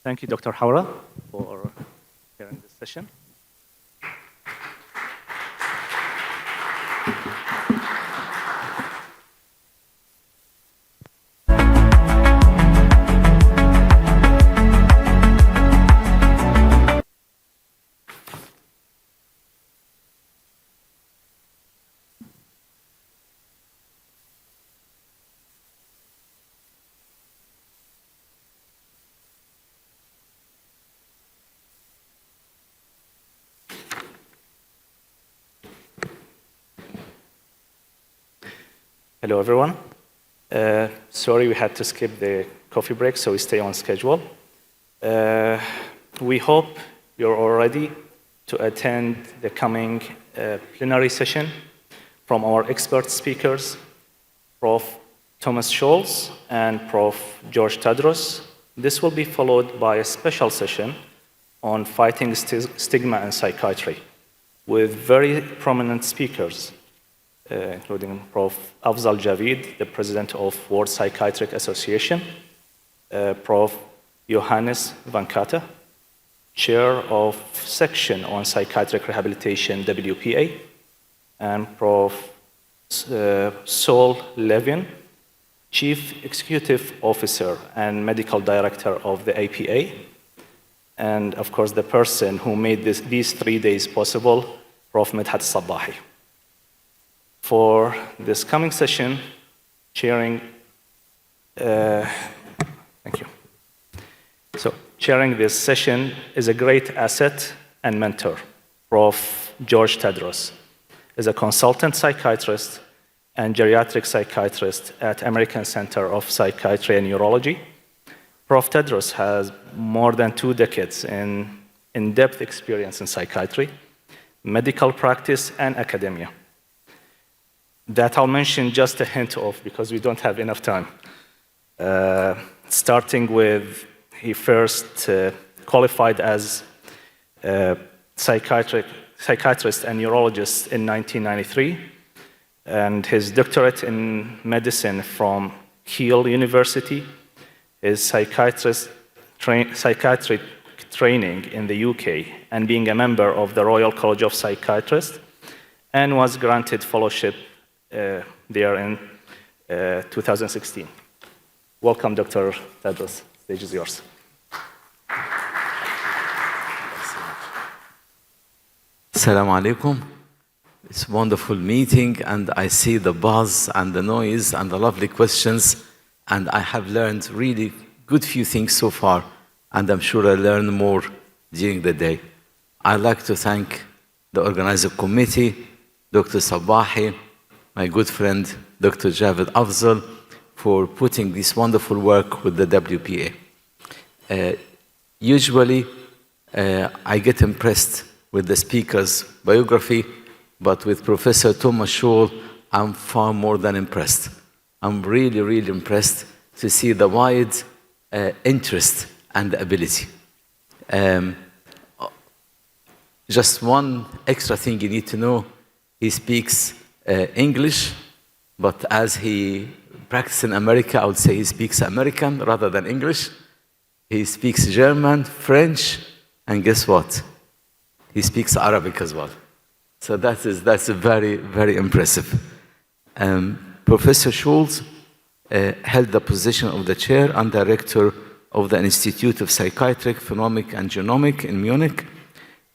Thank you, Dr. Howra, for sharing this session. Hello, everyone. Sorry we had to skip the coffee break, so we stay on schedule. We hope you're all ready to attend the coming plenary session from our expert speakers, Prof. Thomas Scholz and Prof. George Tadros. This will be followed by a special session on fighting stigma in psychiatry with very prominent speakers, including Prof. Afzal Javid, the president of World Psychiatric Association, Prof. Johannes Vankata, chair of section on psychiatric rehabilitation, WPA, and Prof. Saul Levin, chief executive officer and medical director of the APA, and of course the person who made these 3 days possible, Prof. Medhat Sabahi. For this coming session, chairing this session is a great asset and mentor. Prof. George Tadros is a consultant psychiatrist and geriatric psychiatrist at American Center of Psychiatry and Neurology. Prof. Tadros has more than 2 decades in-depth experience in psychiatry, medical practice, and academia. That I'll mention just a hint of because we don't have enough time. Starting with, he first qualified as a psychiatrist and neurologist in 1993, and his doctorate in medicine from Keele University, his psychiatric training in the UK, and being a member of the Royal College of Psychiatrists, and was granted fellowship there in 2016. Welcome, Dr. Tadros. Stage is yours. Assalamu alaikum. It's a wonderful meeting, and I see the buzz and the noise and the lovely questions, and I have learned really good few things so far, and I'm sure I'll learn more during the day. I'd like to thank the organizing committee, Dr. Sabahi, my good friend, Dr. Javed Afzal, for putting this wonderful work with the WPA. Usually, I get impressed with the speaker's biography, but with Professor Thomas Scholz, I'm far more than impressed. I'm really, really impressed to see the wide interest and ability. Just one extra thing you need to know, he speaks English, but as he practiced in America, I would say he speaks American rather than English. He speaks German, French, and guess what? He speaks Arabic as well. So that's very, very impressive. Professor Scholz held the position of the chair and director of the Institute of Psychiatric, Phenomic, and Genomic in Munich.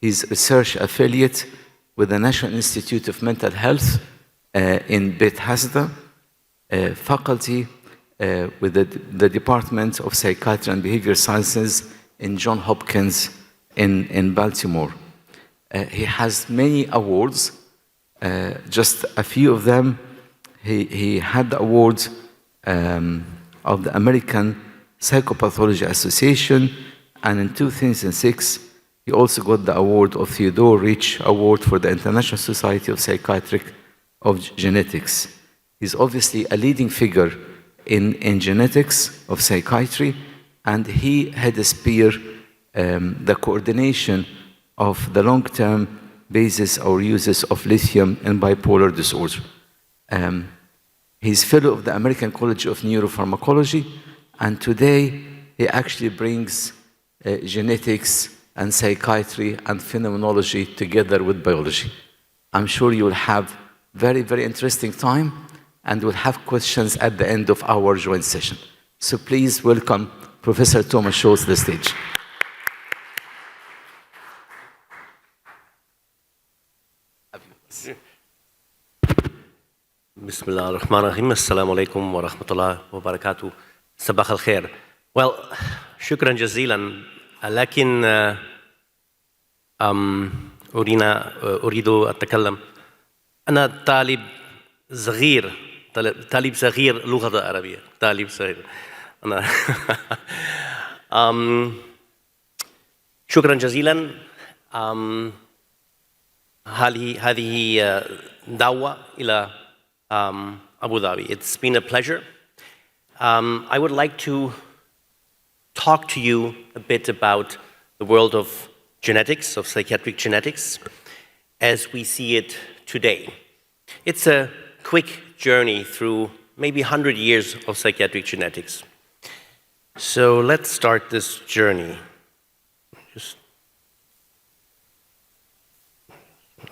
He's research affiliate with the National Institute of Mental Health in Beit Hasda, faculty with the Department of Psychiatry and Behavioral Sciences in Johns Hopkins in Baltimore. He has many awards, just a few of them. He had the award of the American Psychopathology Association, and in 2006, he also got the award of Theodore Rich Award for the International Society of Psychiatric of Genetics. He's obviously a leading figure in genetics of psychiatry, and he had a spear the coordination of the long-term basis or uses of lithium in bipolar disorder. He's fellow of the American College of Neuropharmacology, and today he actually brings genetics and psychiatry and phenomenology together with biology. I'm sure you will have very, very interesting time and we'll have questions at the end of our joint session. So please welcome Professor Thomas Scholz to the stage. بسم الله الرحمن الرحيم السلام عليكم ورحمة الله وبركاته صباح الخير. Well, شكرا جزيلا لكن أريد أتكلم. أنا طالب صغير لغة عربية طالب صغير أنا شكرا جزيلا. هذه دعوة إلى Abu Dhabi. It's been a pleasure. I would like to talk to you a bit about the world of genetics, of psychiatric genetics, as we see it today. It's a quick journey through maybe 100 years of psychiatric genetics. So let's start this journey.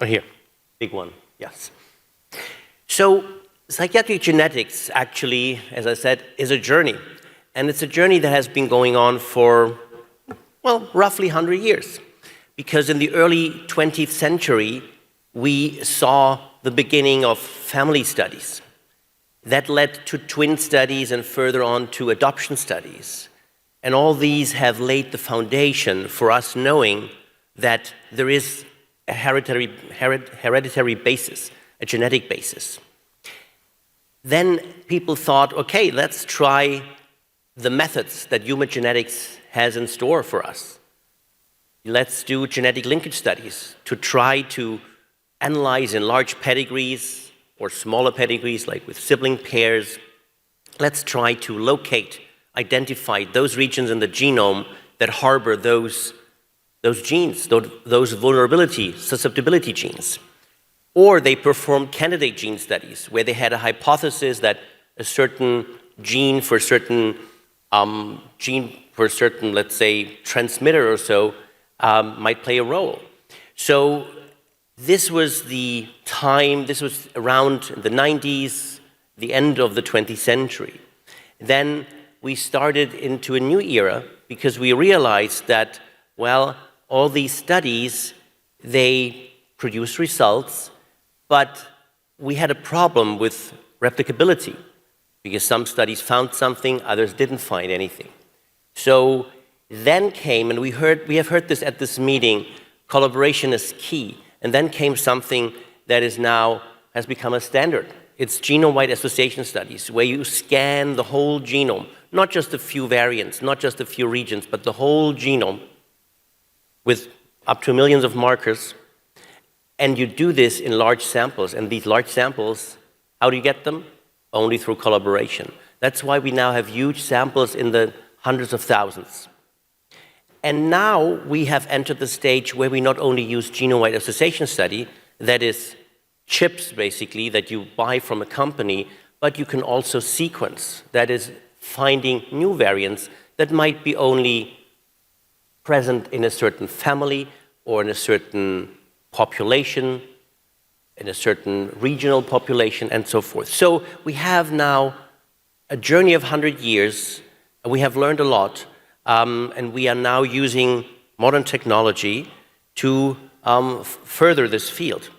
Here, big one, yes. So psychiatric genetics actually, as I said, is a journey. And it's a journey that has been going on for, well, roughly 100 years. Because in the early 20th century, we saw the beginning of family studies. That led to twin studies and further on to adoption studies. And all these have laid the foundation for us knowing that there is a hereditary basis, a genetic basis. Then people thought, okay, let's try the methods that human genetics has in store for us. Let's do genetic linkage studies to try to analyze in large pedigrees or smaller pedigrees, like with sibling pairs. Let's try to locate, identify those regions in the genome that harbor those genes, those vulnerability, susceptibility genes. Or they performed candidate gene studies where they had a hypothesis that a certain gene for a certain, let's say, transmitter or so might play a role. So this was the time, this was around the 90s, the end of the 20th century. Then we started into a new era because we realized that, well, all these studies, they produce results, but we had a problem with replicability because some studies found something, others didn't find anything. So then came, and we have heard this at this meeting, collaboration is key. And then came something that is now, has become a standard. It's genome-wide association studies, where you scan the whole genome, not just a few variants, not just a few regions, but the whole genome with up to millions of markers. And you do this in large samples. And these large samples, how do you get them? Only through collaboration. That's why we now have huge samples in the hundreds of thousands. And now we have entered the stage where we not only use genome-wide association study, that is chips basically that you buy from a company, but you can also sequence, that is finding new variants that might be only present in a certain family or in a certain population, in a certain regional population, and so forth. So we have now a journey of 100 years, and we have learned a lot. And we are now using modern technology to further this field.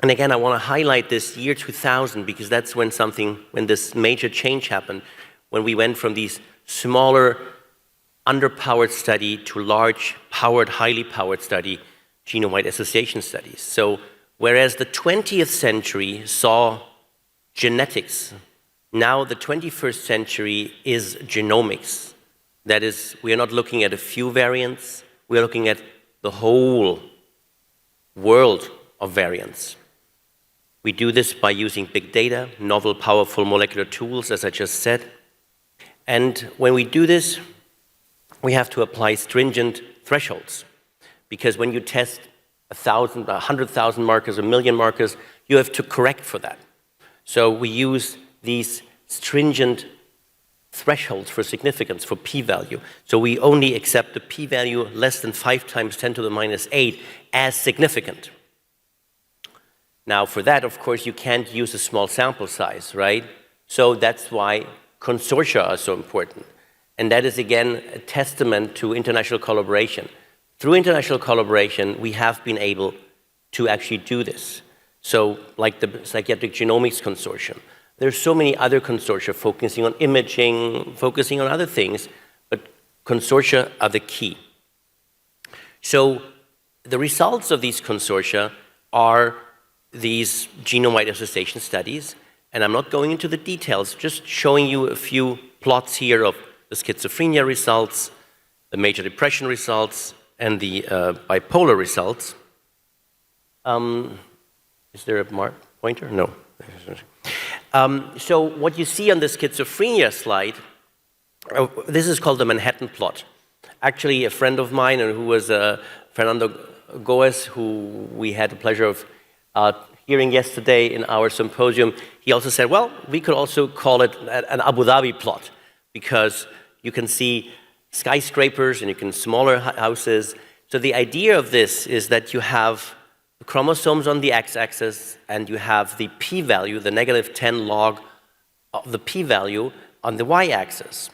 And again, I want to highlight this year 2000 because that's when this major change happened, when we went from these smaller, underpowered study to large, powered, highly powered study, genome-wide association studies. So whereas the 20th century saw genetics, now the 21st century is genomics. That is, we are not looking at a few variants, we are looking at the whole world of variants. We do this by using big data, novel, powerful molecular tools, as I just said. And when we do this, we have to apply stringent thresholds. Because when you test 1,000, 100,000 markers, 1 million markers, you have to correct for that. So we use these stringent thresholds for significance, for p-value. So we only accept the p-value less than 5 times 10 to the minus 8 as significant. Now, for that, of course, you can't use a small sample size, right? So that's why consortia are so important. And that is, again, a testament to international collaboration. Through international collaboration, we have been able to actually do this. So, like the Psychiatric Genomics Consortium, there's so many other consortia focusing on imaging, focusing on other things, but consortia are the key. So, the results of these consortia are these genome-wide association studies, and I'm not going into the details, just showing you a few plots here of the schizophrenia results, the major depression results, and the bipolar results. Is there a pointer? No. So what you see on the schizophrenia slide, this is called the Manhattan plot. Actually, a friend of mine, who was Fernando Goes, who we had the pleasure of hearing yesterday in our symposium, he also said, well, we could also call it an Abu Dhabi plot, because you can see skyscrapers and you can smaller houses. So the idea of this is that you have the chromosomes on the x-axis and you have the p-value, the negative 10 log of the p-value on the y-axis.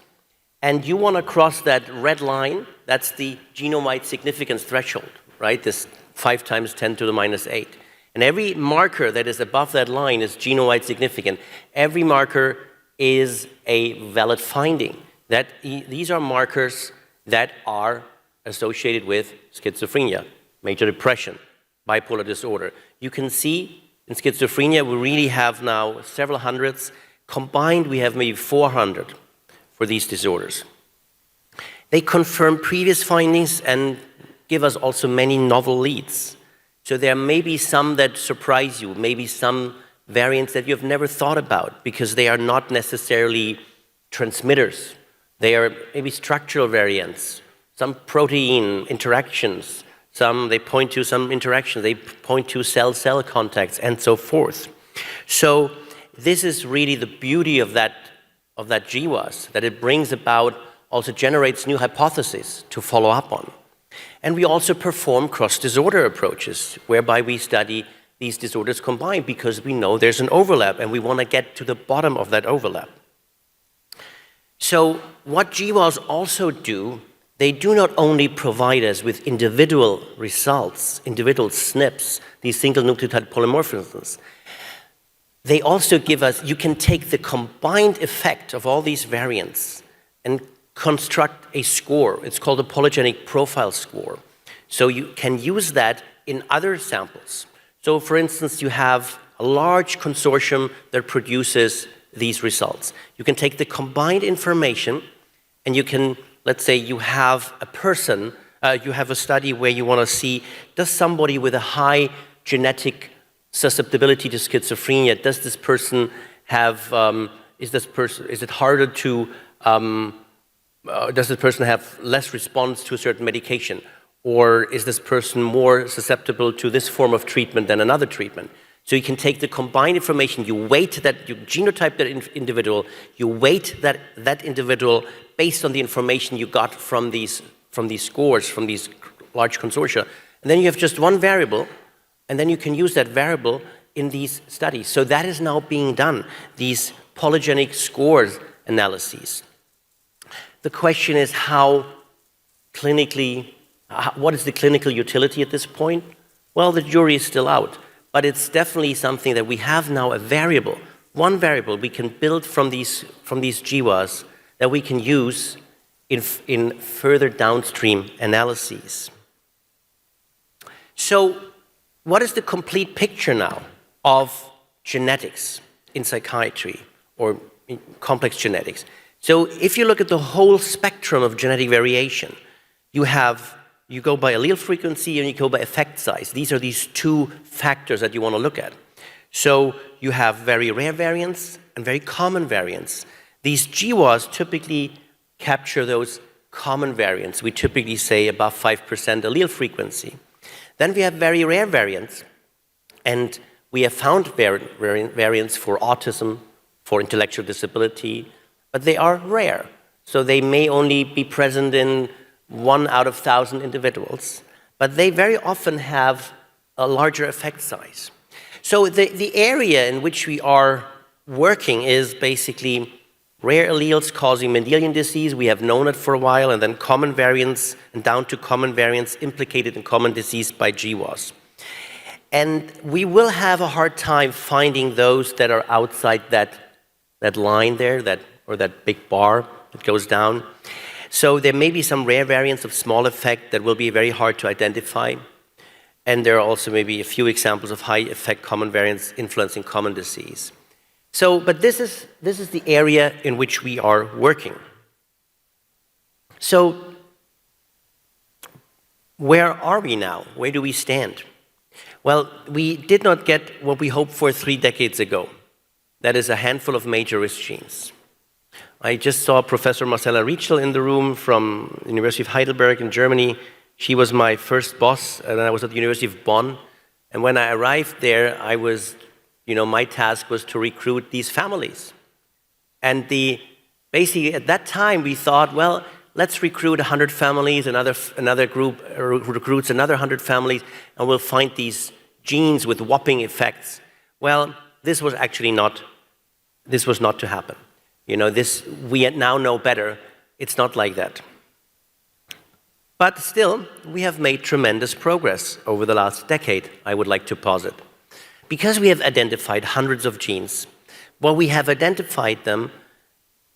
And you want to cross that red line, that's the genome-wide significance threshold, right? This 5 times 10 to the minus 8. And every marker that is above that line is genome-wide significant. Every marker is a valid finding. These are markers that are associated with schizophrenia, major depression, bipolar disorder. You can see in schizophrenia we really have now several hundreds. Combined we have maybe 400 for these disorders. They confirm previous findings and give us also many novel leads. So there may be some that surprise you, maybe some variants that you've never thought about because they are not necessarily transmitters. They are maybe structural variants, some protein interactions, they point to some interactions, they point to cell-cell contacts, and so forth. So this is really the beauty of that GWAS, that it brings about, also generates new hypotheses to follow up on. And we also perform cross-disorder approaches, whereby we study these disorders combined because we know there's an overlap and we want to get to the bottom of that overlap. So what GWAS also do, they do not only provide us with individual results, individual SNPs, these single nucleotide polymorphisms, they also give us, you can take the combined effect of all these variants and construct a score. It's called a polygenic profile score. So you can use that in other samples. So for instance, you have a large consortium that produces these results. You can take the combined information and you can, let's say you have a person, you have a study where you want to see, does somebody with a high genetic susceptibility to schizophrenia, does this person have, is it harder to, does this person have less response to a certain medication? Or is this person more susceptible to this form of treatment than another treatment? So you can take the combined information, you weight that, you genotype that individual, you weight that individual based on the information you got from these scores, from these large consortia. And then you have just one variable, and then you can use that variable in these studies. So that is now being done, these polygenic scores analyses. The question is what is the clinical utility at this point? Well, the jury is still out, but it's definitely something that we have now a variable, one variable we can build from these GWAS that we can use in further downstream analyses. So what is the complete picture now of genetics in psychiatry or in complex genetics? So if you look at the whole spectrum of genetic variation, you go by allele frequency and you go by effect size. These are these two factors that you want to look at. So you have very rare variants and very common variants. These GWAS typically capture those common variants. We typically say above 5% allele frequency. Then we have very rare variants, and we have found variants for autism, for intellectual disability, but they are rare. So they may only be present in 1 out of 1,000 individuals, but they very often have a larger effect size. So the area in which we are working is basically rare alleles causing Mendelian disease. We have known it for a while, and then common variants and down to common variants implicated in common disease by GWAS. And we will have a hard time finding those that are outside that line there, or that big bar that goes down. So there may be some rare variants of small effect that will be very hard to identify. And there are also maybe a few examples of high effect common variants influencing common disease. So, but this is the area in which we are working. So, where are we now? Where do we stand? Well, we did not get what we hoped for 3 decades ago. That is a handful of major risk genes. I just saw Professor Marcella Rietschel in the room from the University of Heidelberg in Germany. She was my first boss, and I was at the University of Bonn. And when I arrived there, my task was to recruit these families. And basically at that time we thought, well, let's recruit 100 families, another group recruits another 100 families, and we'll find these genes with whopping effects. Well, this was not to happen. We now know better. It's not like that. But still, we have made tremendous progress over the last decade, I would like to posit. Because we have identified hundreds of genes, well, we have identified them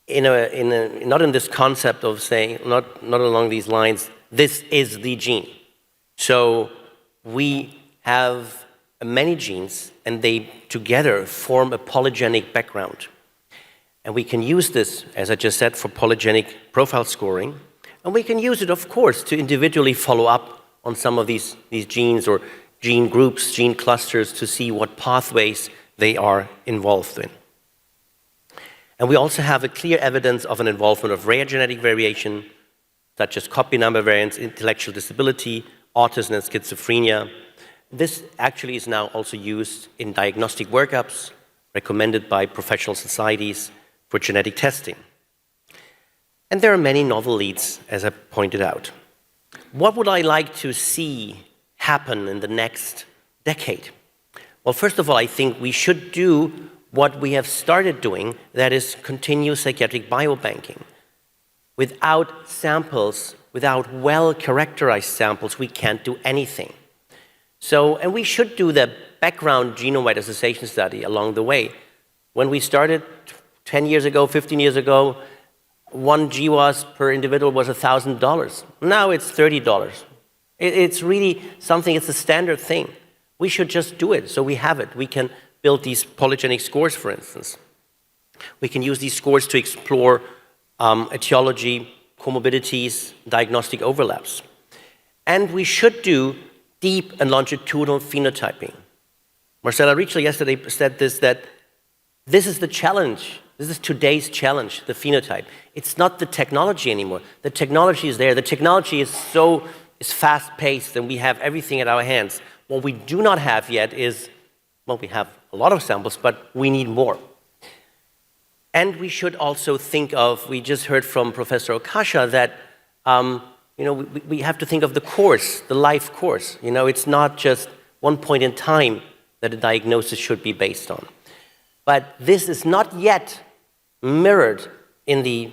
not in this concept of saying, not along these lines, this is the gene. So we have many genes, and they together form a polygenic background. And we can use this, as I just said, for polygenic profile scoring. And we can use it, of course, to individually follow up on some of these genes or gene groups, gene clusters, to see what pathways they are involved in. And we also have a clear evidence of an involvement of rare genetic variation, such as copy number variants, intellectual disability, autism, and schizophrenia. This actually is now also used in diagnostic workups recommended by professional societies for genetic testing. And there are many novel leads, as I pointed out. What would I like to see happen in the next decade? Well, first of all, I think we should do what we have started doing, that is continue psychiatric biobanking. Without samples, without well-characterized samples, we can't do anything. So, and we should do the background genome-wide association study along the way. When we started 10 years ago, 15 years ago, 1 GWAS per individual was $1,000. Now it's $30. It's really something, it's a standard thing. We should just do it, so we have it. We can build these polygenic scores, for instance. We can use these scores to explore etiology, comorbidities, diagnostic overlaps. And we should do deep and longitudinal phenotyping. Marcella Rietschel yesterday said this, that this is the challenge. This is today's challenge, the phenotype. It's not the technology anymore. The technology is there. The technology is fast-paced, and we have everything at our hands. What we do not have yet is, well, we have a lot of samples, but we need more. And we should also think of, we just heard from Professor Okasha that, we have to think of the course, the life course. It's not just one point in time that a diagnosis should be based on. But this is not yet mirrored in the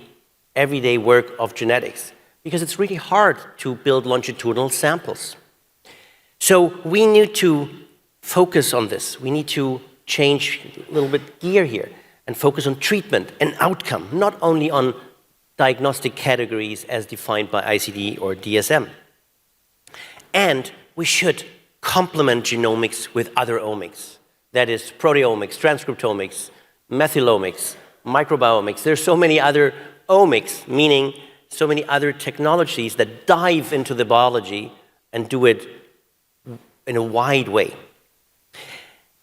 everyday work of genetics, because it's really hard to build longitudinal samples. So we need to focus on this. We need to change a little bit gear here and focus on treatment and outcome, not only on diagnostic categories as defined by ICD or DSM. And we should complement genomics with other omics. That is proteomics, transcriptomics, methylomics, microbiomics. There's so many other omics, meaning so many other technologies that dive into the biology and do it in a wide way.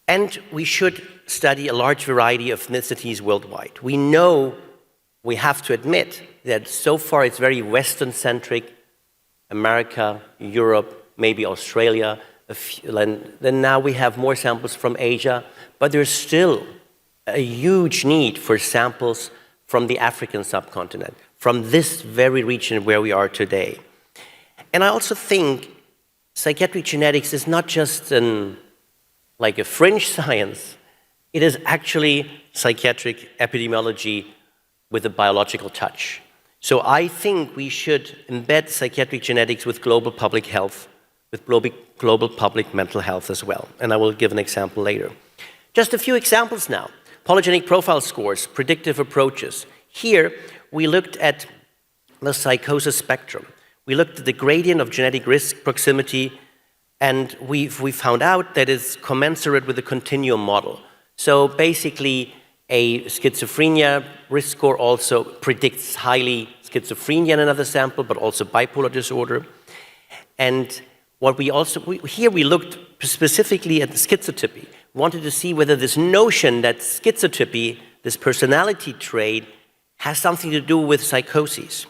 And we should study a large variety of ethnicities worldwide. We know, we have to admit, that so far it's very Western-centric, America, Europe, maybe Australia, then now we have more samples from Asia, but there's still a huge need for samples from the African subcontinent, from this very region where we are today. And I also think psychiatric genetics is not just like a fringe science. It is actually psychiatric epidemiology with a biological touch. So I think we should embed psychiatric genetics with global public health, with global public mental health as well. And I will give an example later. Just a few examples now. Polygenic profile scores, predictive approaches. Here, we looked at the psychosis spectrum. We looked at the gradient of genetic risk proximity, and we found out that it's commensurate with the continuum model. So basically, a schizophrenia risk score also predicts highly schizophrenia in another sample, but also bipolar disorder. And what we also, here we looked specifically at the schizotypy. We wanted to see whether this notion that schizotypy, this personality trait, has something to do with psychoses.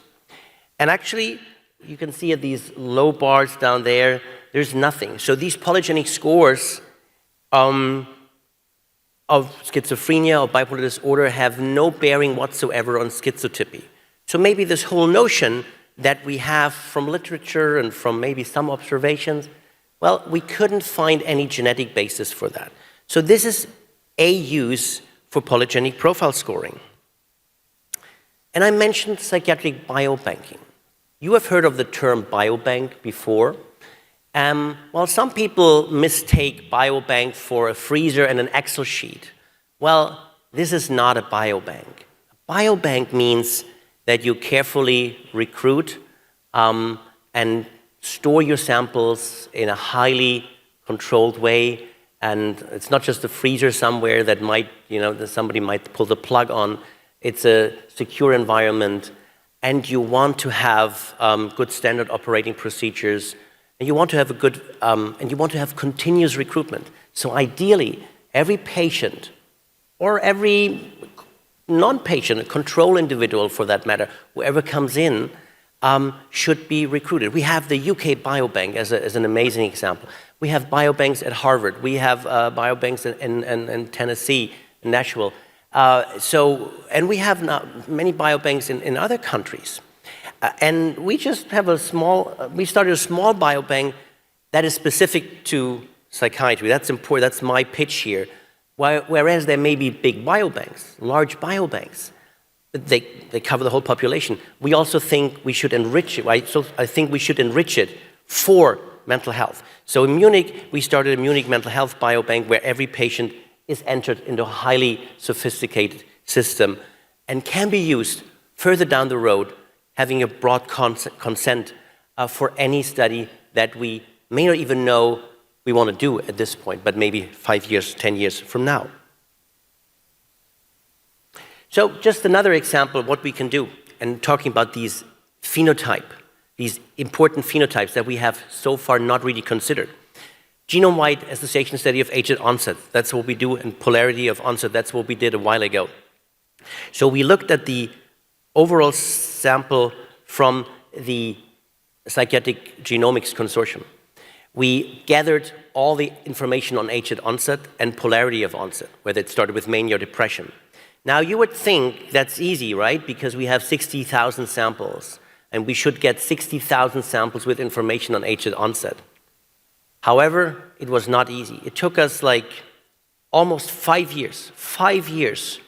And actually, you can see at these low bars down there, there's nothing. So these polygenic scores of schizophrenia or bipolar disorder have no bearing whatsoever on schizotypy. So maybe this whole notion that we have from literature and from maybe some observations, well, we couldn't find any genetic basis for that. So this is a use for polygenic profile scoring. And I mentioned psychiatric biobanking. You have heard of the term biobank before. Well, some people mistake biobank for a freezer and an Excel sheet. Well, this is not a biobank. A biobank means that you carefully recruit and store your samples in a highly controlled way. And it's not just a freezer somewhere that might, that somebody might pull the plug on. It's a secure environment. And you want to have good standard operating procedures. And you want to have and you want to have continuous recruitment. So ideally, every patient or every non-patient, a control individual for that matter, whoever comes in, should be recruited. We have the UK Biobank as an amazing example. We have biobanks at Harvard. We have biobanks in Tennessee, in Nashville. And we have now many biobanks in other countries. And we just have we started a small biobank that is specific to psychiatry. That's important, that's my pitch here. Whereas there may be big biobanks, large biobanks, they cover the whole population. We also think we should enrich it, right? So I think we should enrich it for mental health. So in Munich, we started a Munich mental health biobank where every patient is entered into a highly sophisticated system and can be used further down the road, having a broad consent for any study that we may not even know we want to do at this point, but maybe 5 years, 10 years from now. So just another example of what we can do, and talking about these important phenotypes that we have so far not really considered. Genome-wide association study of age at onset, that's what we do, and polarity of onset, that's what we did a while ago. So we looked at the overall sample from the Psychiatric Genomics Consortium. We gathered all the information on age at onset and polarity of onset, whether it started with mania or depression. Now, you would think that's easy, right? Because we have 60,000 samples, and we should get 60,000 samples with information on age at onset. However, it was not easy. It took us like almost 5 years. 5 years.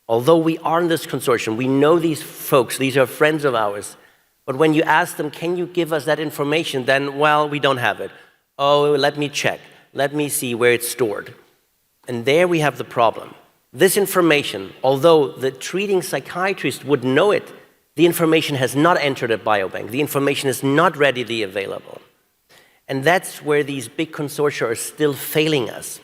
Although we are in this consortium, we know these folks, these are friends of ours. But when you ask them, can you give us that information, then, well, we don't have it. Oh, let me check. Let me see where it's stored. And there we have the problem. This information, although the treating psychiatrist would know it, the information has not entered a biobank. The information is not readily available. And that's where these big consortia are still failing us.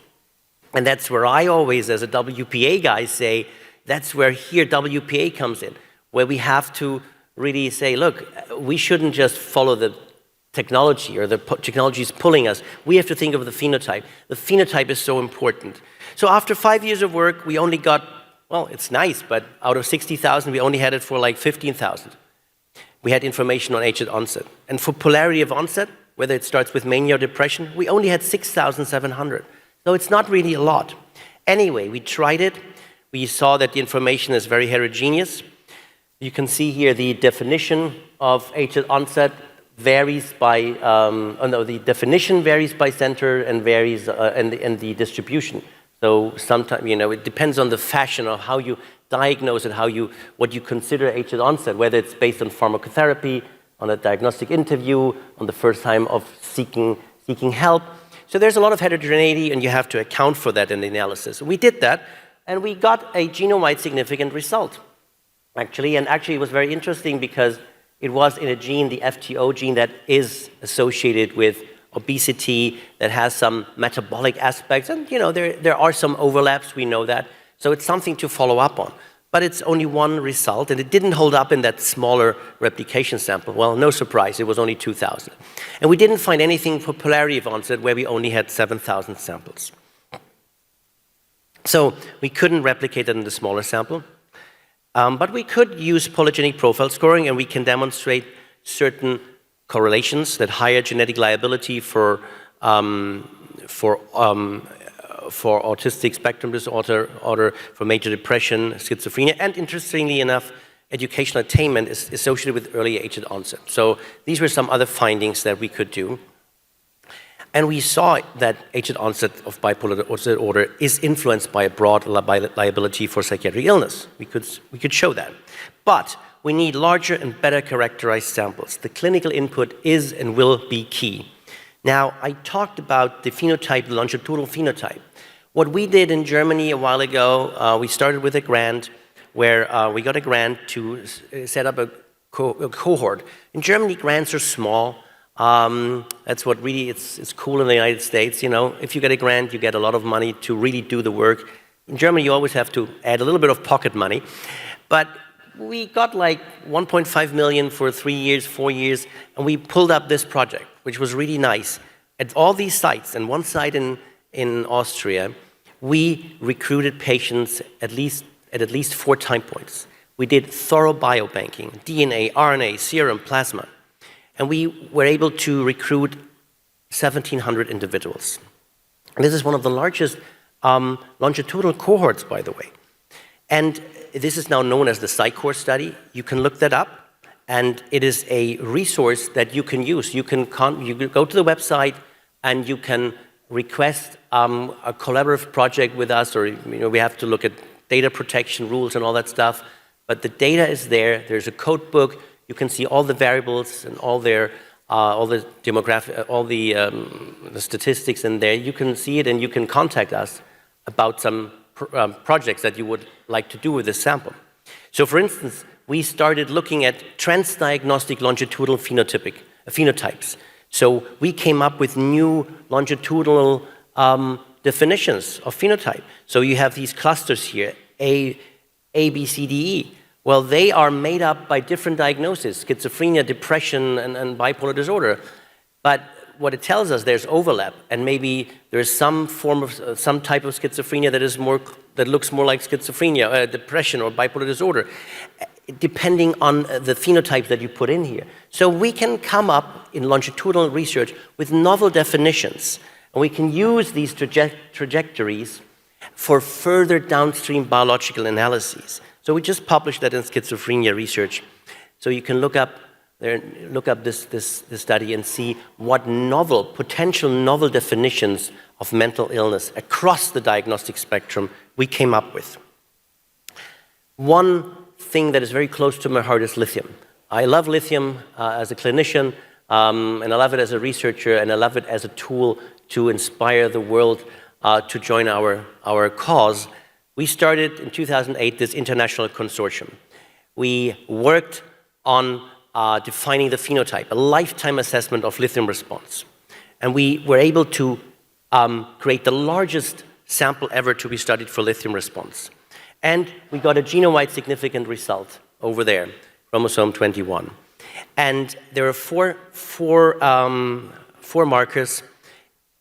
And that's where I always, as a WPA guy, say, that's where here WPA comes in, where we have to really say, look, we shouldn't just follow the technology or the technology is pulling us. We have to think of the phenotype. The phenotype is so important. So after 5 years of work, we only got, well, it's nice, but out of 60,000, we only had it for like 15,000. We had information on age at onset. And for polarity of onset, whether it starts with mania or depression, we only had 6,700. So it's not really a lot. Anyway, we tried it. we saw that the information is very heterogeneous. You can see here the definition of age at onset varies by, the definition varies by center and varies in the distribution. So sometimes, it depends on the fashion of how you diagnose it, what you consider age at onset, whether it's based on pharmacotherapy, on a diagnostic interview, on the first time of seeking help. So there's a lot of heterogeneity, and you have to account for that in the analysis. We did that, and we got a genome-wide significant result, actually. And actually, it was very interesting because it was in a gene, the FTO gene, that is associated with obesity, that has some metabolic aspects. And, there are some overlaps, we know that. So it's something to follow up on. But it's only one result, and it didn't hold up in that smaller replication sample. Well, no surprise, it was only 2,000. And we didn't find anything for polarity of onset where we only had 7,000 samples. So we couldn't replicate it in the smaller sample. But we could use polygenic profile scoring, and we can demonstrate certain correlations, that higher genetic liability for autistic spectrum disorder, for major depression, schizophrenia, and interestingly enough, educational attainment is associated with early age at onset. So these were some other findings that we could do. And we saw that age at onset of bipolar disorder is influenced by a broad liability for psychiatric illness. We could show that. But we need larger and better characterized samples. The clinical input is and will be key. Now, I talked about the phenotype, the longitudinal phenotype. What we did in Germany a while ago, we started with a grant where we got a grant to set up a cohort. In Germany, grants are small. That's what really, it's cool in the United States. If you get a grant, you get a lot of money to really do the work. In Germany, you always have to add a little bit of pocket money. But we got like 1.5 million for 3 years, 4 years, and we pulled up this project, which was really nice. At all these sites, and one site in Austria, we recruited patients at least 4 time points. We did thorough biobanking, DNA, RNA, serum, plasma. And we were able to recruit 1,700 individuals. And this is one of the largest longitudinal cohorts, by the way. And this is now known as the PsyCore study. You can look that up, and it is a resource that you can use. You can go to the website, and you can request a collaborative project with us, or we have to look at data protection rules and all that stuff. But the data is there. There's a code book. You can see all the variables and all the demographic, all the statistics in there. You can see it, and you can contact us about some projects that you would like to do with this sample. So, for instance, we started looking at transdiagnostic longitudinal phenotypes. So we came up with new longitudinal definitions of phenotype. So you have these clusters here, A, B, C, D, E. Well, they are made up by different diagnoses, schizophrenia, depression, and bipolar disorder. But what it tells us, there's overlap, and maybe there's some type of schizophrenia that looks more like schizophrenia, depression, or bipolar disorder, depending on the phenotype that you put in here. So we can come up in longitudinal research with novel definitions, and we can use these trajectories for further downstream biological analyses. So we just published that in schizophrenia research. So you can look up this study and see what potential novel definitions of mental illness across the diagnostic spectrum we came up with. One thing that is very close to my heart is lithium. I love lithium as a clinician, and I love it as a researcher, and I love it as a tool to inspire the world to join our cause. We started in 2008 this international consortium. We worked on defining the phenotype, a lifetime assessment of lithium response. And we were able to create the largest sample ever to be studied for lithium response. And we got a genome-wide significant result over there, chromosome 21. And there are four markers.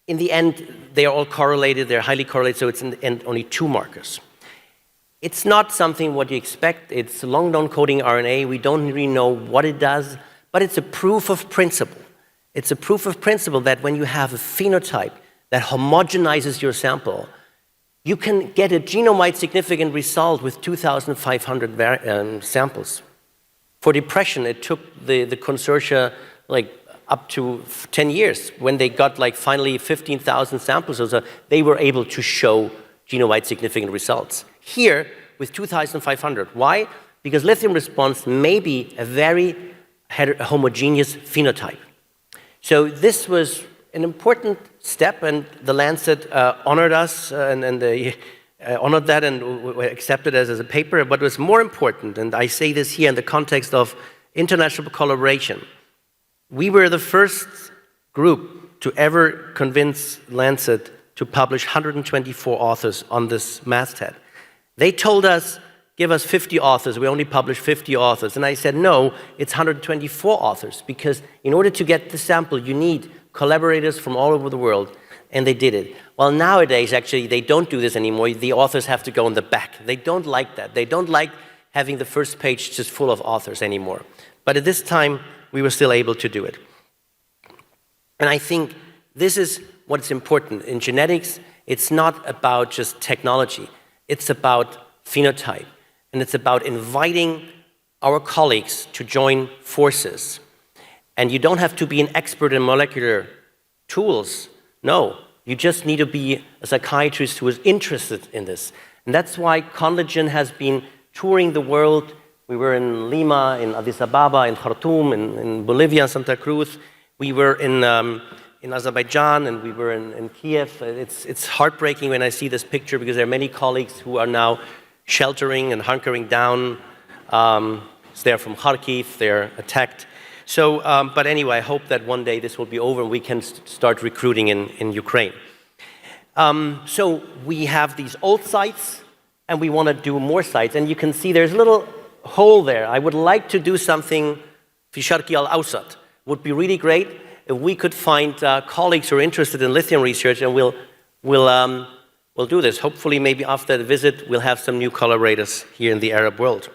In the end, they are all correlated, they're highly correlated, so it's in the end only 2 markers. It's not something what you expect. It's long non-coding RNA. We don't really know what it does, but it's a proof of principle. It's a proof of principle that when you have a phenotype that homogenizes your sample, You can get a genome-wide significant result with 2,500 samples. For depression, it took the consortia like up to 10 years. When they got like finally 15,000 samples, so they were able to show genome-wide significant results. Here, with 2,500. Why? Because lithium response may be a very homogeneous phenotype. So this was an important step, and the Lancet honored us, and they honored that and accepted it as a paper. But what's more important, and I say this here in the context of international collaboration, we were the first group to ever convince Lancet to publish 124 authors on this masthead. They told us, give us 50 authors, we only publish 50 authors. And I said, no, it's 124 authors, because in order to get the sample, you need collaborators from all over the world, and they did it. Well, nowadays, actually, they don't do this anymore. The authors have to go in the back. They don't like that. They don't like having the first page just full of authors anymore. But at this time, we were still able to do it. And I think this is what's important. In genetics, it's not about just technology. It's about phenotype. And it's about inviting our colleagues to join forces. And you don't have to be an expert in molecular tools. No, you just need to be a psychiatrist who is interested in this. And that's why Conlegion has been touring the world. We were in Lima, in Addis Ababa, in Khartoum, in Bolivia, Santa Cruz. We were in Azerbaijan, and we were in Kiev. It's heartbreaking when I see this picture, because there are many colleagues who are now sheltering and hunkering down. They're from Kharkiv, they're attacked. So, but anyway, I hope that one day this will be over and we can start recruiting in Ukraine. So we have these old sites, and we want to do more sites. And you can see there's a little hole there. I would like to do something fi Sharqi al-Awsat. Would be really great if we could find colleagues who are interested in lithium research, and we'll do this. Hopefully, maybe after the visit, we'll have some new collaborators here in the Arab world.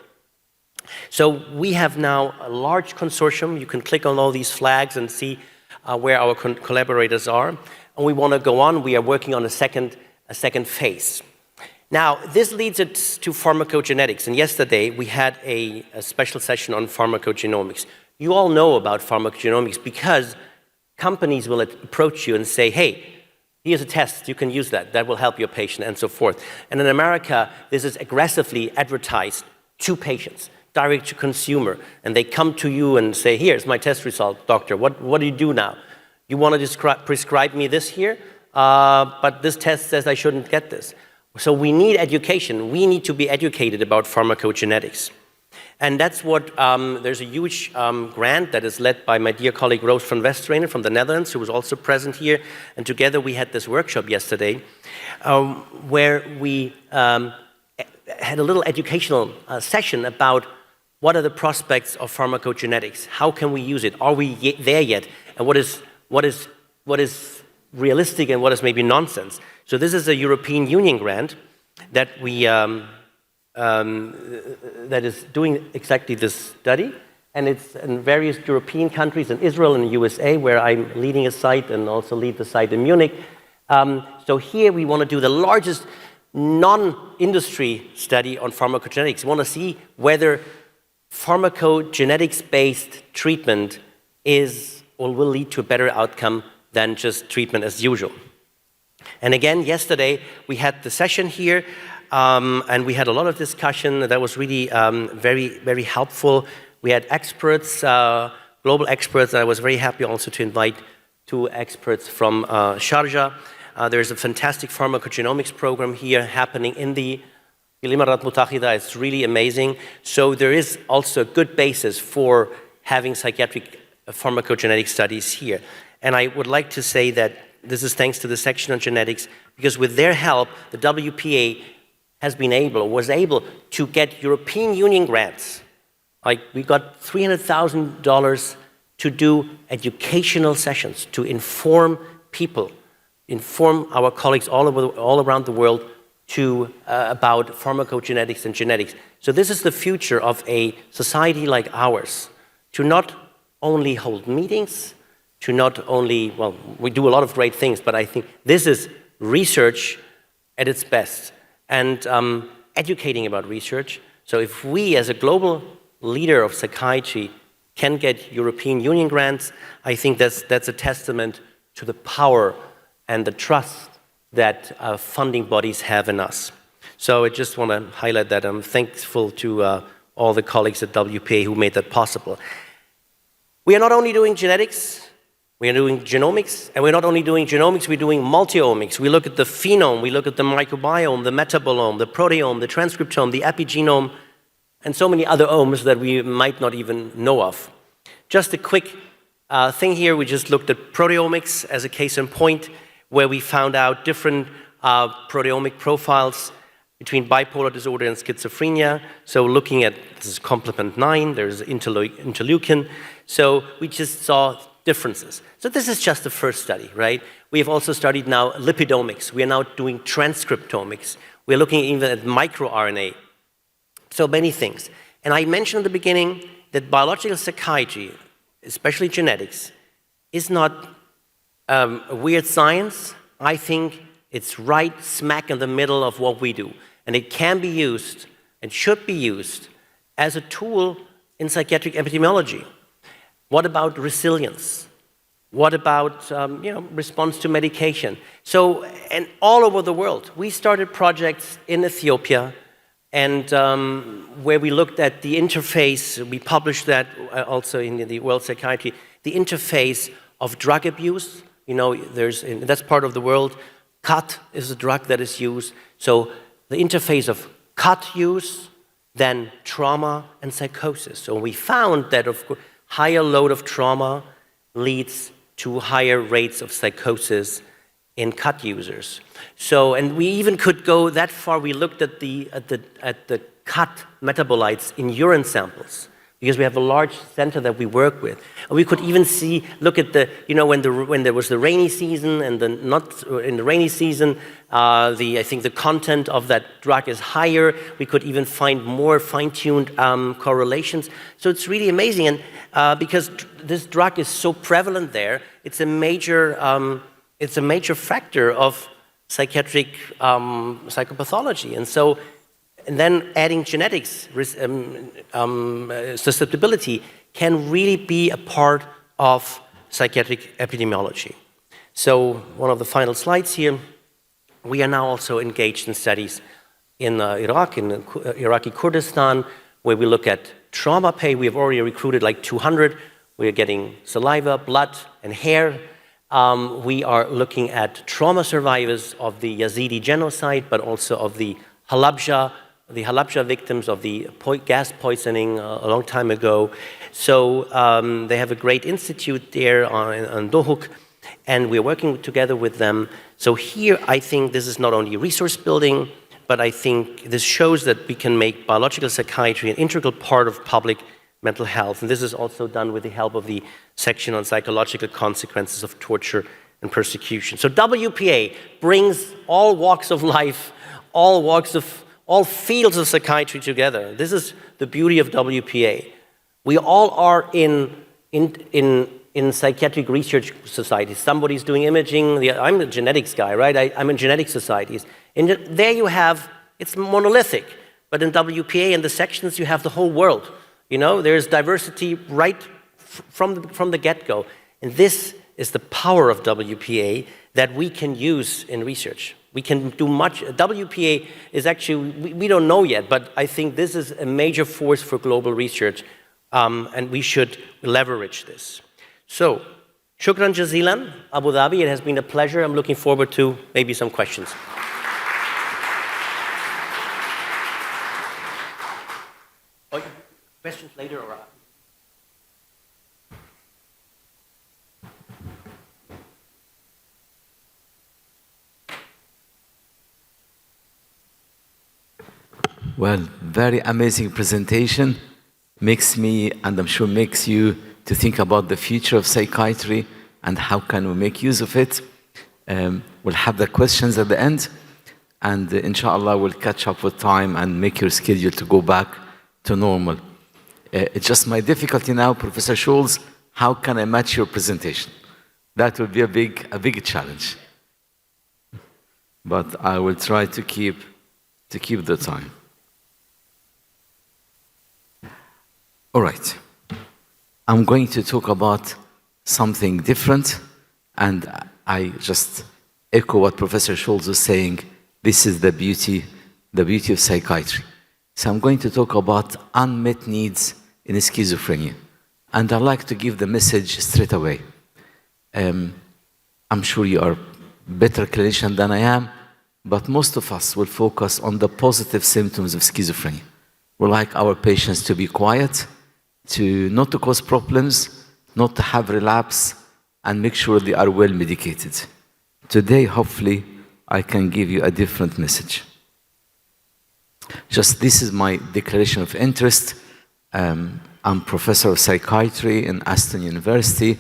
So we have now a large consortium. You can click on all these flags and see where our collaborators are. And we want to go on. We are working on a second phase. Now, this leads us to pharmacogenetics. And yesterday, we had a special session on pharmacogenomics. You all know about pharmacogenomics because companies will approach you and say, hey, here's a test, you can use that, that will help your patient, and so forth. And in America, this is aggressively advertised to patients, direct to consumer. And they come to you and say, here's my test result, doctor, what do you do now? You want to prescribe me this here, but this test says I shouldn't get this. So we need education. We need to be educated about pharmacogenetics. And that's what, there's a huge grant that is led by my dear colleague Roos van Westrijnen from the Netherlands, who was also present here. And together we had this workshop yesterday where we had a little educational session about what are the prospects of pharmacogenetics? How can we use it? Are we there yet? And what is realistic and what is maybe nonsense? So this is a European Union grant that we that is doing exactly this study, and it's in various European countries, in Israel and the USA, where I'm leading a site and also lead the site in Munich. So here we want to do the largest non-industry study on pharmacogenetics. We want to see whether pharmacogenetics-based treatment is or will lead to a better outcome than just treatment as usual. And again, yesterday we had the session here, and we had a lot of discussion that was really very, very helpful. We had experts, global experts, and I was very happy also to invite 2 experts from Sharjah. There's a fantastic pharmacogenomics program here happening in the Emirat Mutahida. It's really amazing. So there is also a good basis for having psychiatric pharmacogenetic studies here. And I would like to say that this is thanks to the section on genetics, because with their help, the WPA was able to get European Union grants. Like, we got $300,000 to do educational sessions, to inform people, inform our colleagues all around the world about pharmacogenetics and genetics. So this is the future of a society like ours, to not only hold meetings, to not only, well, we do a lot of great things, but I think this is research at its best and educating about research. So if we, as a global leader of psychiatry, can get European Union grants, I think that's a testament to the power and the trust that funding bodies have in us. So I just want to highlight that. I'm thankful to all the colleagues at WPA who made that possible. We are not only doing genetics, we are doing genomics, and we're not only doing genomics, we're doing multi-omics. We look at the phenome, we look at the microbiome, the metabolome, the proteome, the transcriptome, the epigenome, and so many other omes that we might not even know of. Just a quick thing here, we just looked at proteomics as a case in point, where we found out different proteomic profiles between bipolar disorder and schizophrenia. So looking at, this is complement 9, there's interleukin. So we just saw differences. So this is just the first study, right? We have also studied now lipidomics. We are now doing transcriptomics. We're looking even at microRNA. So many things. And I mentioned at the beginning that biological psychiatry, especially genetics, is not a weird science. I think it's right smack in the middle of what we do. And it can be used and should be used as a tool in psychiatric epidemiology. What about resilience? What about response to medication? So, and all over the world. We started projects in Ethiopia, and where we looked at the interface, we published that also in the World Psychiatry, the interface of drug abuse. You know, that's part of the world. Cut is a drug that is used. So the interface of cut use, then trauma and psychosis. So we found that higher load of trauma leads to higher rates of psychosis in cut users. So, and we even could go that far. We looked at the cut metabolites in urine samples, because we have a large center that we work with. And we could even look at when there was the rainy season and in the rainy season, I think the content of that drug is higher. We could even find more fine-tuned correlations. So it's really amazing, and because this drug is so prevalent there, it's a major factor of psychiatric psychopathology, and then adding genetics, susceptibility can really be a part of psychiatric epidemiology. So one of the final slides here, we are now also engaged in studies in Iraq, in Iraqi Kurdistan, where we look at trauma pay. We have already recruited like 200. We are getting saliva, blood, and hair. We are looking at trauma survivors of the Yazidi genocide, but also of the Halabja victims of the gas poisoning a long time ago. So they have a great institute there on Dohuk, and we're working together with them. So here, I think this is not only resource building, but I think this shows that we can make biological psychiatry an integral part of public mental health. And this is also done with the help of the section on psychological consequences of torture and persecution. So WPA brings all walks of life, all fields of psychiatry together. This is the beauty of WPA. We all are in psychiatric research societies. Somebody's doing imaging. I'm a genetics guy, right? I'm in genetic societies. And there you have, it's monolithic. But in WPA, in the sections, you have the whole world. You know, there's diversity right from the get-go. And this is the power of WPA that we can use in research. We can do much. WPA is actually, we don't know yet, but I think this is a major force for global research, and we should leverage this. So, shukran jazilan, Abu Dhabi. It has been a pleasure. I'm looking forward to maybe some questions. Questions later or after? Well, very amazing presentation. Makes me, and I'm sure makes you, to think about the future of psychiatry and how can we make use of it. We'll have the questions at the end, and inshallah we'll catch up with time and make your schedule to go back to normal. It's just my difficulty now, Professor Scholz, how can I match your presentation? That would be a big challenge. but I will try to keep the time. All right. I'm going to talk about something different, and I just echo what Professor Scholz was saying. This is the beauty of psychiatry. So I'm going to talk about unmet needs in schizophrenia. And I'd like to give the message straight away. I'm sure you are better clinician than I am, but most of us will focus on the positive symptoms of schizophrenia. We like our patients to be quiet, not to cause problems, not to have relapse, and make sure they are well medicated. Today, hopefully, I can give you a different message. Just this is my declaration of interest. I'm professor of psychiatry in Aston University.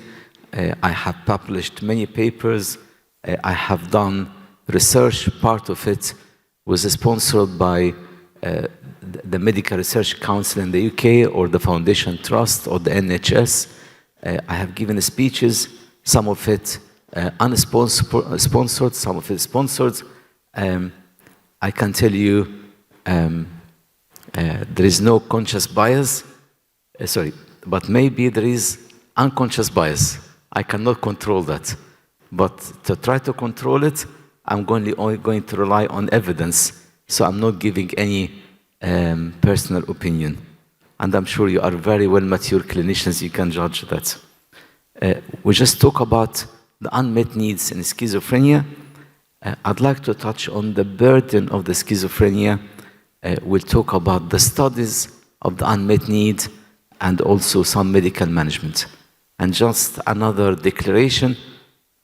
I have published many papers. I have done research. Part of it was sponsored by the Medical Research Council in the UK, or the Foundation Trust, or the NHS. I have given speeches, some of it unsponsored, some of it sponsored. I can tell you there is no conscious bias. But maybe there is unconscious bias. I cannot control that. But to try to control it, I'm only going to rely on evidence. So I'm not giving any personal opinion. And I'm sure you are very well mature clinicians, you can judge that. We just talk about the unmet needs in schizophrenia. I'd like to touch on the burden of the schizophrenia. We'll talk about the studies of the unmet need, and also some medical management. And just another declaration,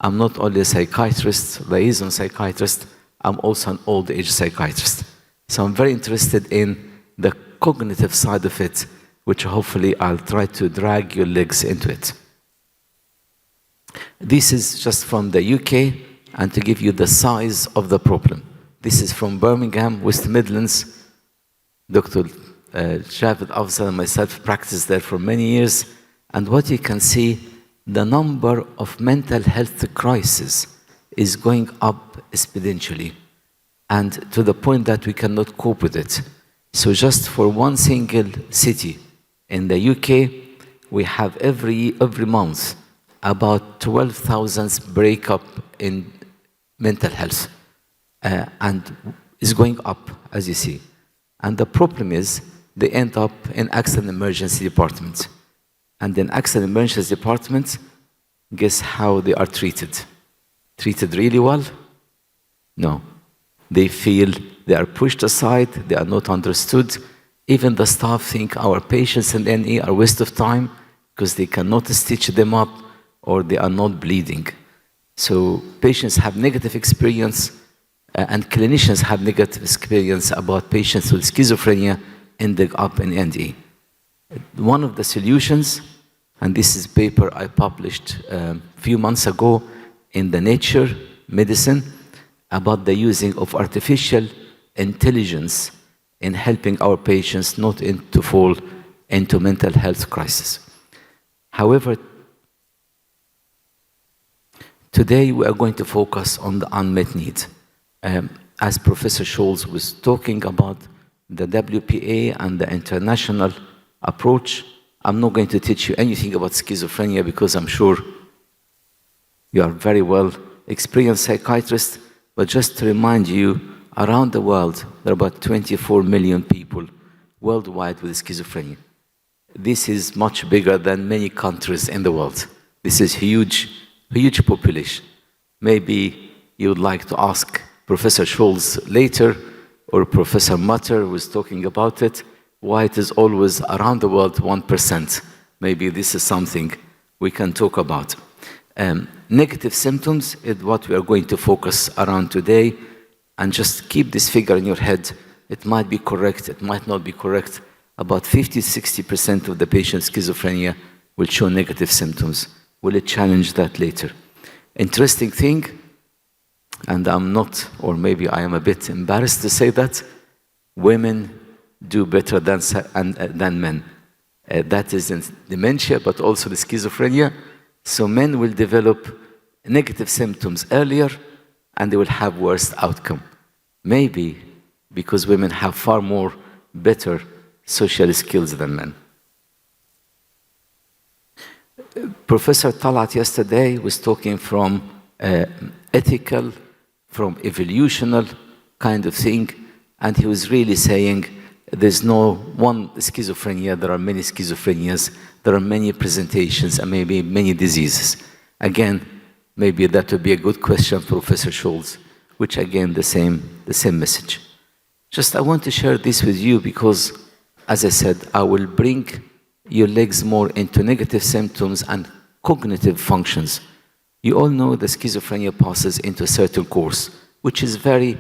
I'm not only a psychiatrist, liaison psychiatrist, I'm also an old age psychiatrist. So I'm very interested in the cognitive side of it, which hopefully I'll try to drag your legs into it. This is just from the UK, and to give you the size of the problem. This is from Birmingham, West Midlands. Dr. Javed Afzal and myself practiced there for many years, and what you can see, the number of mental health crises is going up exponentially, and to the point that we cannot cope with it. So just for one single city in the UK, we have every month about 12,000 breakup in mental health, and is going up, as you see. And the problem is, they end up in accident emergency department. And in accident emergency department, guess how they are treated? Treated really well? No. They feel they are pushed aside, they are not understood. Even the staff think our patients in NE are a waste of time because they cannot stitch them up or they are not bleeding. So patients have negative experience, and clinicians have negative experience about patients with schizophrenia ending up in NE. One of the solutions, and this is a paper I published a few months ago in the Nature Medicine, about the using of artificial intelligence in helping our patients not to fall into mental health crisis. However, today we are going to focus on the unmet need. As Professor Scholz was talking about the WPA and the international approach, I'm not going to teach you anything about schizophrenia because I'm sure you are very well experienced psychiatrists, but just to remind you, around the world, there are about 24 million people worldwide with schizophrenia. This is much bigger than many countries in the world. This is huge population. Maybe you would like to ask Professor Scholz later, or Professor Mutter was talking about it, why it is always around the world 1%. Maybe this is something we can talk about. Negative symptoms is what we are going to focus around today, and just keep this figure in your head. It might be correct, it might not be correct. About 50–60% of the patients with schizophrenia will show negative symptoms. We'll challenge that later. Interesting thing, and I'm not, or maybe I am a bit embarrassed to say that, women do better than men. That is in dementia, but also the schizophrenia. So men will develop negative symptoms earlier, and they will have worse outcome. Maybe because women have far more better social skills than men. Professor Talat yesterday was talking from ethical, from evolutional kind of thing, and he was really saying there's no one schizophrenia, there are many schizophrenias, there are many presentations, and maybe many diseases. Again, maybe that would be a good question, Professor Scholz, which again, the same message. Just I want to share this with you because, as I said, I will bring your legs more into negative symptoms and cognitive functions. You all know the schizophrenia passes into a certain course, which is very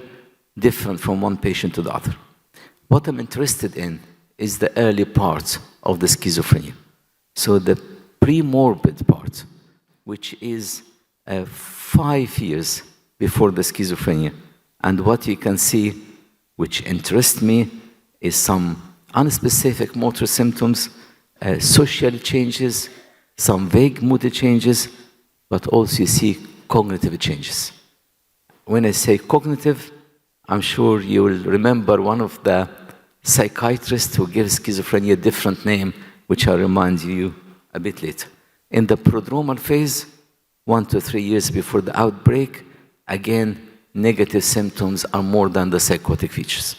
different from one patient to the other. What I'm interested in is the early part of the schizophrenia. So the pre-morbid part, which is 5 years before the schizophrenia. And what you can see, which interests me, is some unspecific motor symptoms, social changes, some vague mood changes, but also you see cognitive changes. When I say cognitive, I'm sure you will remember one of the psychiatrists who gives schizophrenia a different name, which I'll remind you a bit later. In the prodromal phase, 1 to 3 years before the outbreak, again, negative symptoms are more than the psychotic features.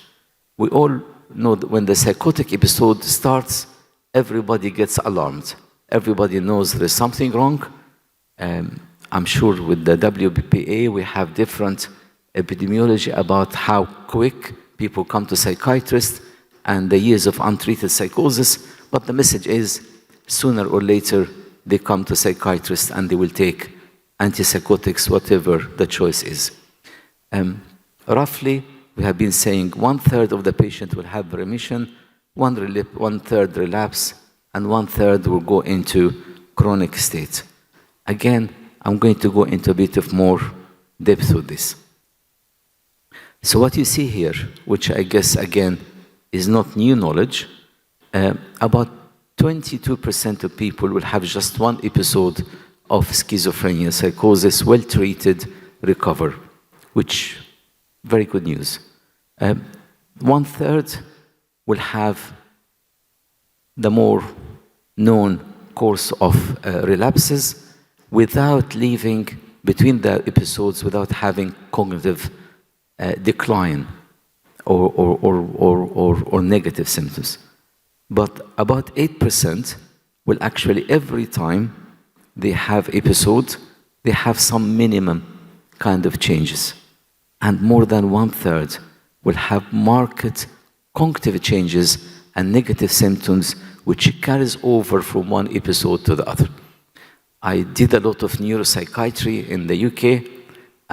We all know that when the psychotic episode starts, everybody gets alarmed. Everybody knows there is something wrong. I'm sure with the WPA, we have different epidemiology about how quick people come to psychiatrists and the years of untreated psychosis. But the message is, sooner or later, they come to psychiatrists and they will take antipsychotics, whatever the choice is. Roughly, we have been saying 1/3 of the patient will have remission, 1/3 relapse, and 1/3 will go into chronic state. Again, I'm going to go into a bit of more depth with this. So what you see here, which I guess, again, is not new knowledge, about 22% of people will have just one episode of schizophrenia, psychosis, well-treated, recover, which, very good news. 1/3 will have the more known course of relapses without leaving between the episodes, without having cognitive decline or negative symptoms. But about 8% will actually, every time they have episode, they have some minimum kind of changes. And more than 1/3 will have marked cognitive changes and negative symptoms which carries over from one episode to the other. I did a lot of neuropsychiatry in the UK,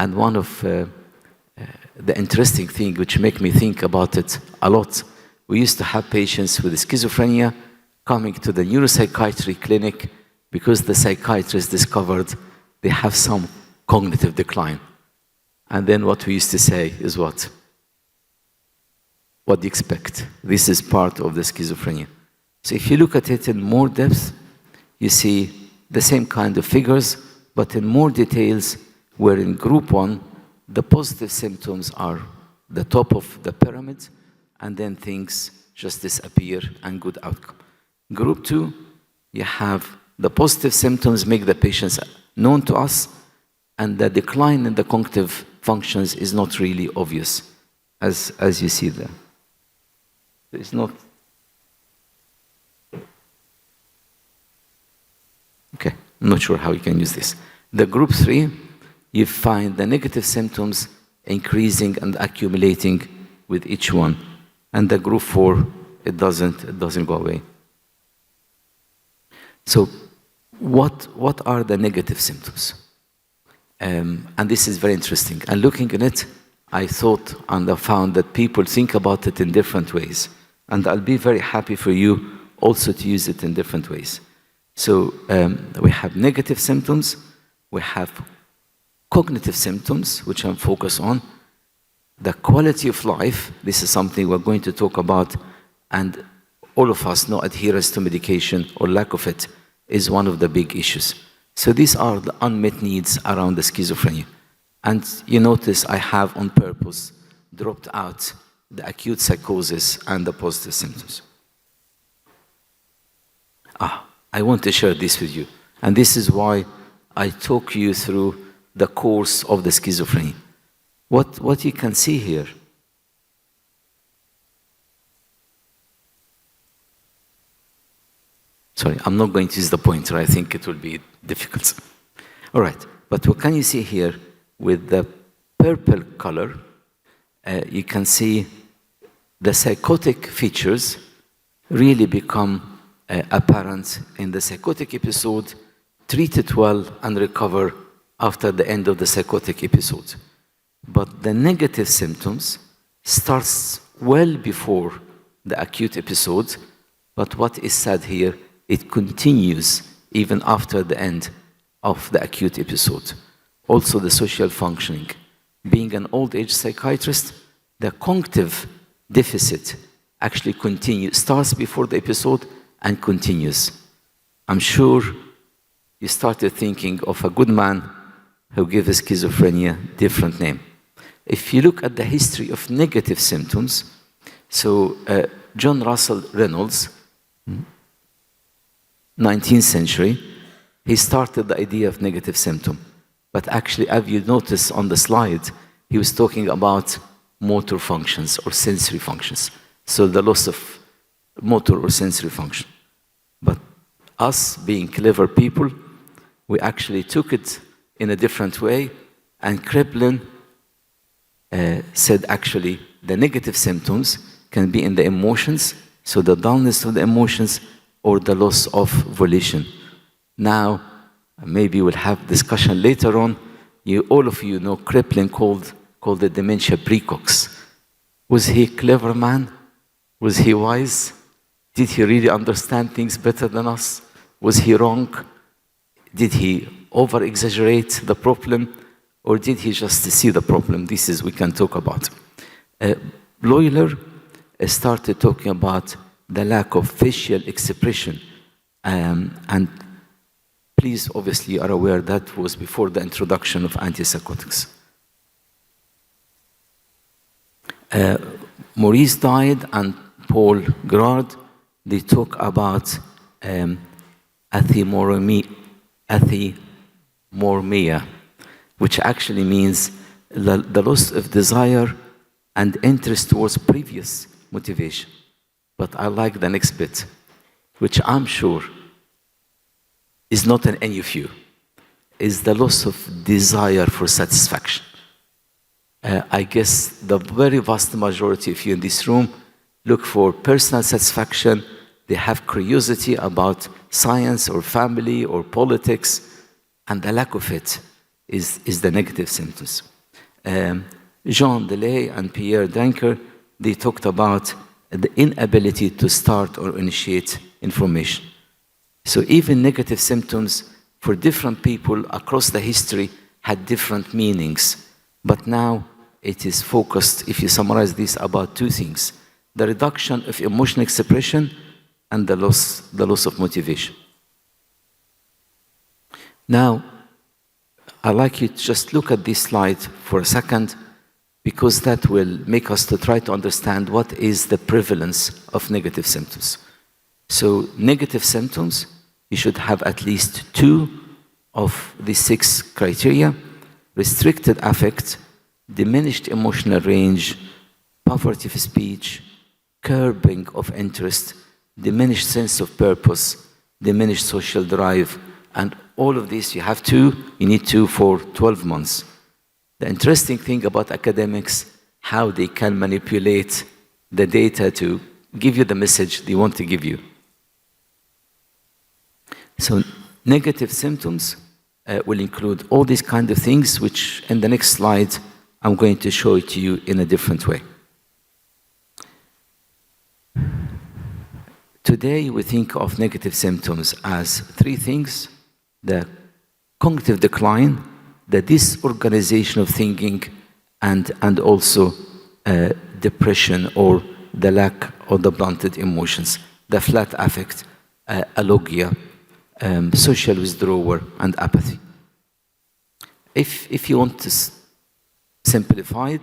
and one of the interesting thing which make me think about it a lot, we used to have patients with schizophrenia coming to the neuropsychiatry clinic because the psychiatrist discovered they have some cognitive decline. And then what we used to say is what? What do you expect? This is part of the schizophrenia. So if you look at it in more depth, you see the same kind of figures, but in more details, where in group 1, the positive symptoms are the top of the pyramid, and then things just disappear and good outcome. Group 2, you have the positive symptoms make the patients known to us, and the decline in the cognitive functions is not really obvious, as you see there. It's not. Okay, I'm not sure how you can use this. The group 3, you find the negative symptoms increasing and accumulating with each one. And the group 4, it doesn't go away. So what are the negative symptoms? And this is very interesting. And looking at it, I thought and I found that people think about it in different ways. And I'll be very happy for you also to use it in different ways. So we have negative symptoms, we have cognitive symptoms, which I'm focused on. The quality of life, this is something we're going to talk about, and all of us know adherence to medication or lack of it is one of the big issues. So these are the unmet needs around the schizophrenia. And you notice I have on purpose dropped out the acute psychosis and the positive symptoms. I want to share this with you. And this is why I talk you through the course of the schizophrenia. What you can see here, sorry, I'm not going to use the pointer. I think it will be difficult. All right, but what can you see here with the purple color? You can see the psychotic features really become apparent in the psychotic episode, treated well and recover after the end of the psychotic episode. But the negative symptoms starts well before the acute episode, but what is said here, it continues even after the end of the acute episode. Also the social functioning. Being an old age psychiatrist, the cognitive deficit actually continues, starts before the episode and continues. I'm sure you started thinking of a good man who gave schizophrenia different name. If you look at the history of negative symptoms, so John Russell Reynolds, 19th century, he started the idea of negative symptom. But actually, as you notice on the slide, he was talking about motor functions or sensory functions. So the loss of motor or sensory function. But us, being clever people, we actually took it in a different way, and Kraepelin said actually the negative symptoms can be in the emotions, so the dullness of the emotions or the loss of volition. Now, maybe we'll have discussion later on. All of you know Kraepelin called it dementia precox. Was he a clever man? Was he wise? Did he really understand things better than us? Was he wrong? Did he over-exaggerate the problem? Or did he just see the problem? This is we can talk about. Bleuler started talking about the lack of facial expression. And please, obviously, you are aware that was before the introduction of antipsychotics. Maurice died, and Paul Gerard, they talk about athymorrhea, which actually means the loss of desire and interest towards previous motivation. But I like the next bit, which I'm sure is not in any of you, is the loss of desire for satisfaction. I guess the very vast majority of you in this room look for personal satisfaction. They have curiosity about science or family or politics, and the lack of it is the negative symptoms. Jean Delay and Pierre Danker, they talked about the inability to start or initiate information. So even negative symptoms for different people across the history had different meanings. But now it is focused, if you summarize this, about two things: the reduction of emotional expression and the loss of motivation. Now, I'd like you to just look at this slide for a second, because that will make us to try to understand what is the prevalence of negative symptoms. So negative symptoms, you should have at least 2 of the 6 criteria: restricted affect, diminished emotional range, poverty of speech, curbing of interest, diminished sense of purpose, diminished social drive, and all of this you have 2, you need 2 for 12 months. The interesting thing about academics, how they can manipulate the data to give you the message they want to give you. So negative symptoms will include all these kind of things, which in the next slide, I'm going to show it to you in a different way. Today, we think of negative symptoms as 3 things: the cognitive decline, the disorganization of thinking, and also depression or the lack of the blunted emotions, the flat affect, alogia, social withdrawal, and apathy. If you want to simplified.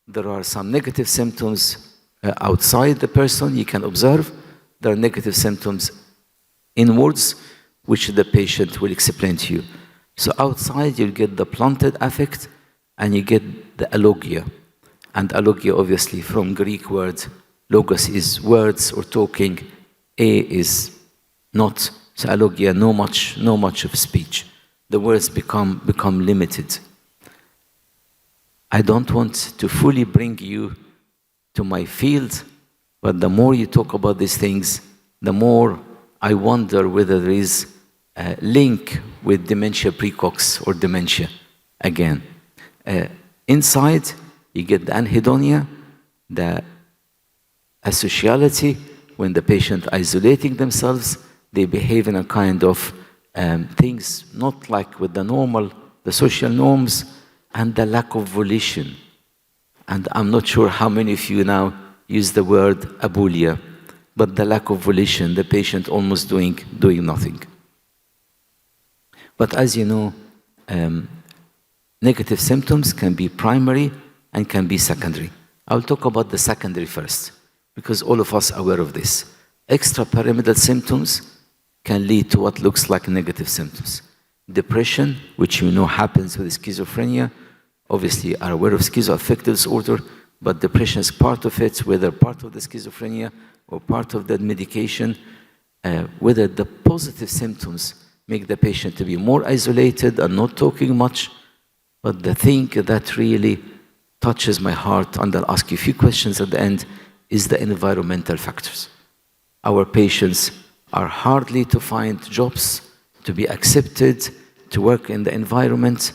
There are some negative symptoms outside the person you can observe. There are negative symptoms inwards, which the patient will explain to you. So outside, you'll get the planted affect, and you get the alogia. And alogia, obviously, from Greek word, logos is words or talking, a is not. So alogia, no much of speech. The words become limited. I don't want to fully bring you to my field, but the more you talk about these things, the more I wonder whether there is a link with dementia precox or dementia again. Inside, you get the anhedonia, the asociality, when the patient isolating themselves, they behave in a kind of things not like with the social norms, and the lack of volition. And I'm not sure how many of you now use the word abulia, but the lack of volition, the patient almost doing nothing. But as you know, negative symptoms can be primary and can be secondary. I'll talk about the secondary first, because all of us are aware of this. Extrapyramidal symptoms can lead to what looks like negative symptoms. Depression, which you know happens with schizophrenia, obviously are aware of schizoaffective disorder, but depression is part of it, whether part of the schizophrenia or part of that medication, whether the positive symptoms make the patient to be more isolated and not talking much. But the thing that really touches my heart, and I'll ask you a few questions at the end, is the environmental factors. Our patients are hardly to find jobs, to be accepted, to work in the environment,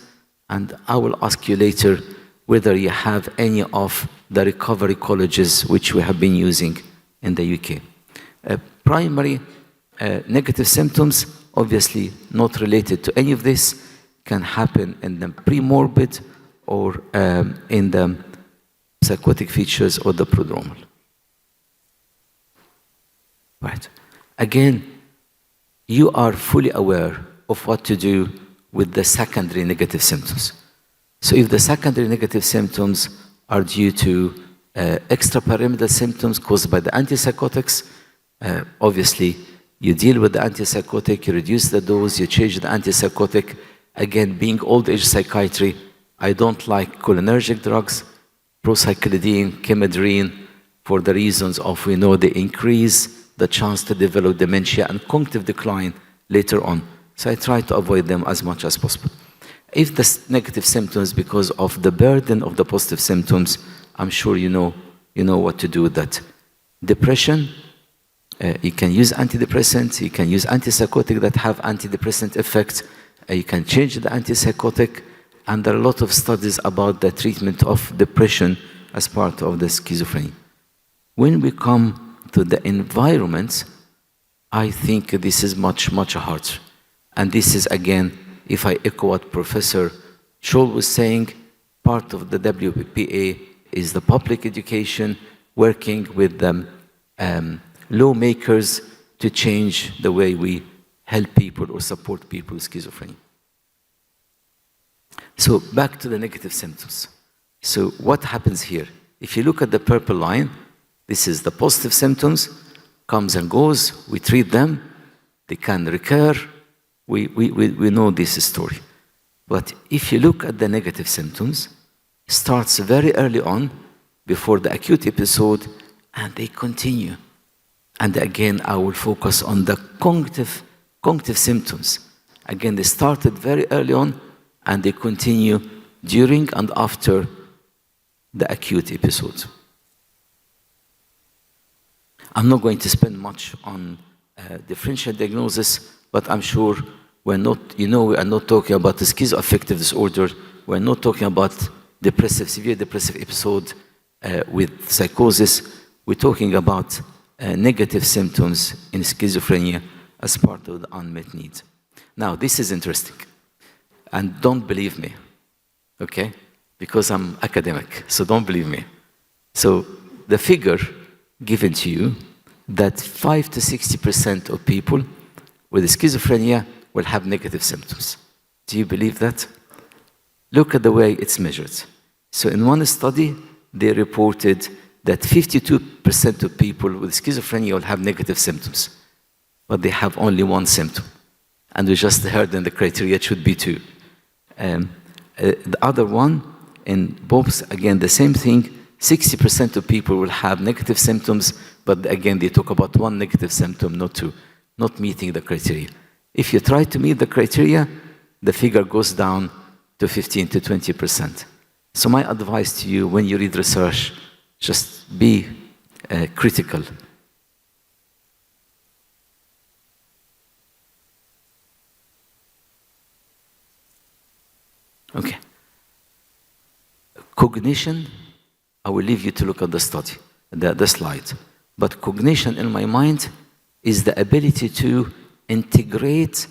and I will ask you later whether you have any of the recovery colleges which we have been using in the UK. Primary negative symptoms, obviously not related to any of this, can happen in the premorbid or in the psychotic features or the prodromal. Right. Again, you are fully aware of what to do with the secondary negative symptoms. So if the secondary negative symptoms are due to extrapyramidal symptoms caused by the antipsychotics, obviously you deal with the antipsychotic, you reduce the dose, you change the antipsychotic. Again, being old age psychiatry, I don't like cholinergic drugs, procyclidine, chimedrine, for the reasons of we know they increase the chance to develop dementia and cognitive decline later on. So I try to avoid them as much as possible. If the negative symptoms, because of the burden of the positive symptoms, I'm sure you know what to do with that. Depression, you can use antidepressants, you can use antipsychotic that have antidepressant effects, you can change the antipsychotic, and there are a lot of studies about the treatment of depression as part of the schizophrenia. When we come to the environment, I think this is much, much harder. And this is, again, if I echo what Professor Scholl was saying, part of the WPA is the public education, working with the lawmakers to change the way we help people or support people with schizophrenia. So back to the negative symptoms. So what happens here? If you look at the purple line, this is the positive symptoms, comes and goes, we treat them, they can recur, we know this story. But if you look at the negative symptoms, starts very early on, before the acute episode, and they continue. And again, I will focus on the cognitive symptoms. Again, they started very early on, and they continue during and after the acute episode. I'm not going to spend much on differential diagnosis, but I'm sure we are not talking about the schizoaffective disorder. We're not talking about severe depressive episode with psychosis. We're talking about negative symptoms in schizophrenia as part of the unmet needs. Now, this is interesting. And don't believe me, okay? Because I'm academic, so don't believe me. So the figure given to you that 5 to 60% of people with schizophrenia will have negative symptoms. Do you believe that? Look at the way it's measured. So in one study, they reported that 52% of people with schizophrenia will have negative symptoms, but they have only one symptom. And we just heard in the criteria it should be 2. The other one, in Bob's, again, the same thing, 60% of people will have negative symptoms, but again, they talk about 1 negative symptom, not 2, not meeting the criteria. If you try to meet the criteria, the figure goes down to 15 to 20%. So my advice to you, when you read research, just be critical. Okay. Cognition, I will leave you to look at the study, the slide. But cognition, in my mind, is the ability to integrate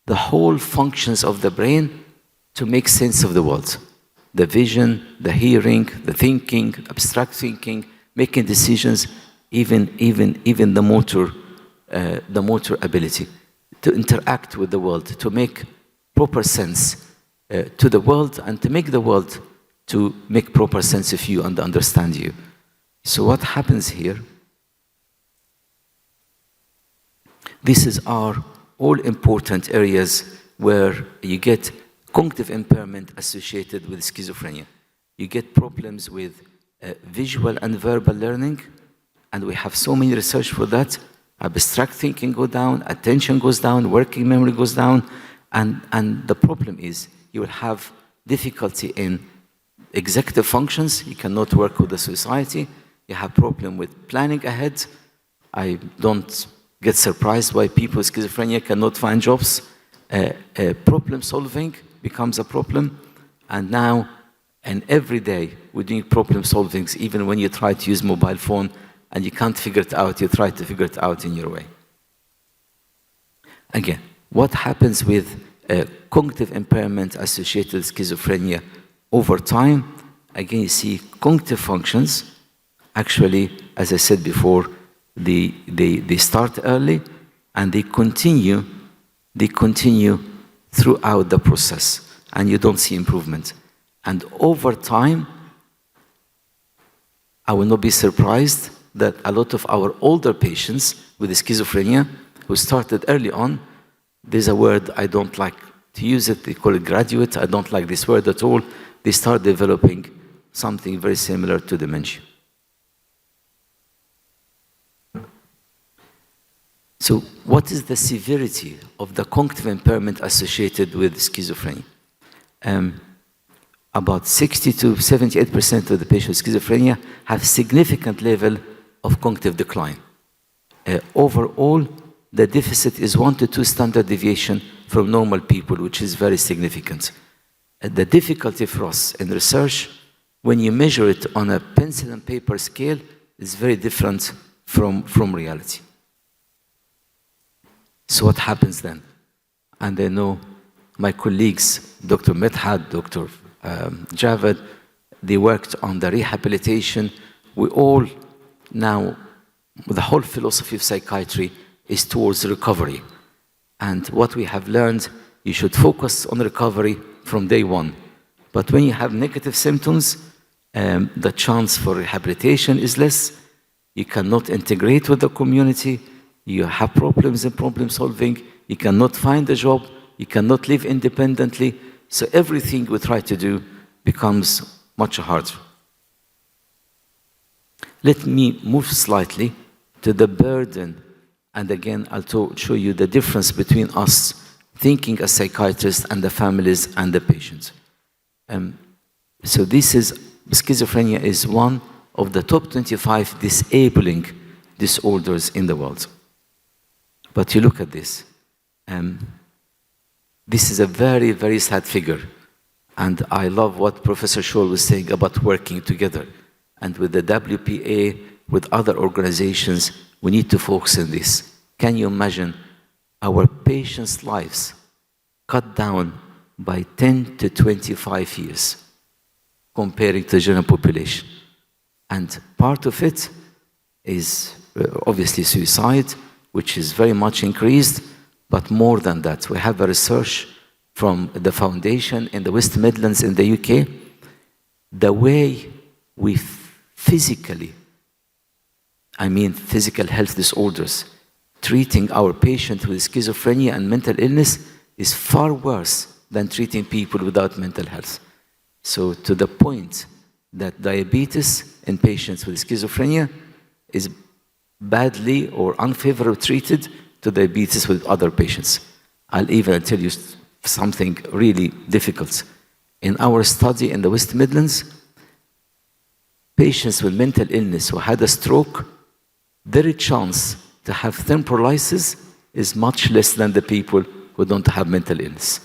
the whole functions of the brain to make sense of the world. The vision, the hearing, the thinking, abstract thinking, making decisions, even the motor ability to interact with the world, to make proper sense to the world, and to make the world to make proper sense of you and understand you. So what happens here? These are all important areas where you get cognitive impairment associated with schizophrenia. You get problems with visual and verbal learning, and we have so many research for that. Abstract thinking goes down, attention goes down, working memory goes down, and the problem is you will have difficulty in executive functions. You cannot work with the society. You have problem with planning ahead. I don't get surprised why people with schizophrenia cannot find jobs. Problem solving becomes a problem. And now, and every day, we're doing problem solvings, even when you try to use mobile phone and you can't figure it out, you try to figure it out in your way. Again, what happens with cognitive impairment associated with schizophrenia over time? Again, you see cognitive functions, actually, as I said before, they start early and they continue throughout the process, and you don't see improvement. And over time, I will not be surprised that a lot of our older patients with schizophrenia who started early on, there's a word I don't like to use it, they call it graduate, I don't like this word at all, they start developing something very similar to dementia. So what is the severity of the cognitive impairment associated with schizophrenia? About 60 to 78% of the patients with schizophrenia have significant level of cognitive decline. Overall, the deficit is 1 to 2 standard deviation from normal people, which is very significant. The difficulty for us in research, when you measure it on a pencil and paper scale, is very different from reality. So what happens then? And I know my colleagues, Dr. Medhad, Dr. Javed, they worked on the rehabilitation. We all now, the whole philosophy of psychiatry is towards recovery. And what we have learned, you should focus on recovery from day one. But when you have negative symptoms, the chance for rehabilitation is less. You cannot integrate with the community. You have problems in problem solving. You cannot find a job. You cannot live independently. So everything we try to do becomes much harder. Let me move slightly to the burden. And again, I'll show you the difference between us thinking as psychiatrists and the families and the patients. So schizophrenia is one of the top 25 disabling disorders in the world. But you look at this. This is a very, very sad figure. And I love what Professor Scholl was saying about working together. And with the WPA, with other organizations, we need to focus on this. Can you imagine our patients' lives cut down by 10 to 25 years comparing to the general population? And part of it is obviously suicide, which is very much increased, but more than that. We have a research from the foundation in the West Midlands in the UK. the way we physically, I mean physical health disorders, treating our patient with schizophrenia and mental illness is far worse than treating people without mental health. So to the point that diabetes in patients with schizophrenia is badly or unfavorably treated to diabetes with other patients. I'll even tell you something really difficult. In our study in the West Midlands, patients with mental illness who had a stroke, their chance to have thrombolysis is much less than the people who don't have mental illness.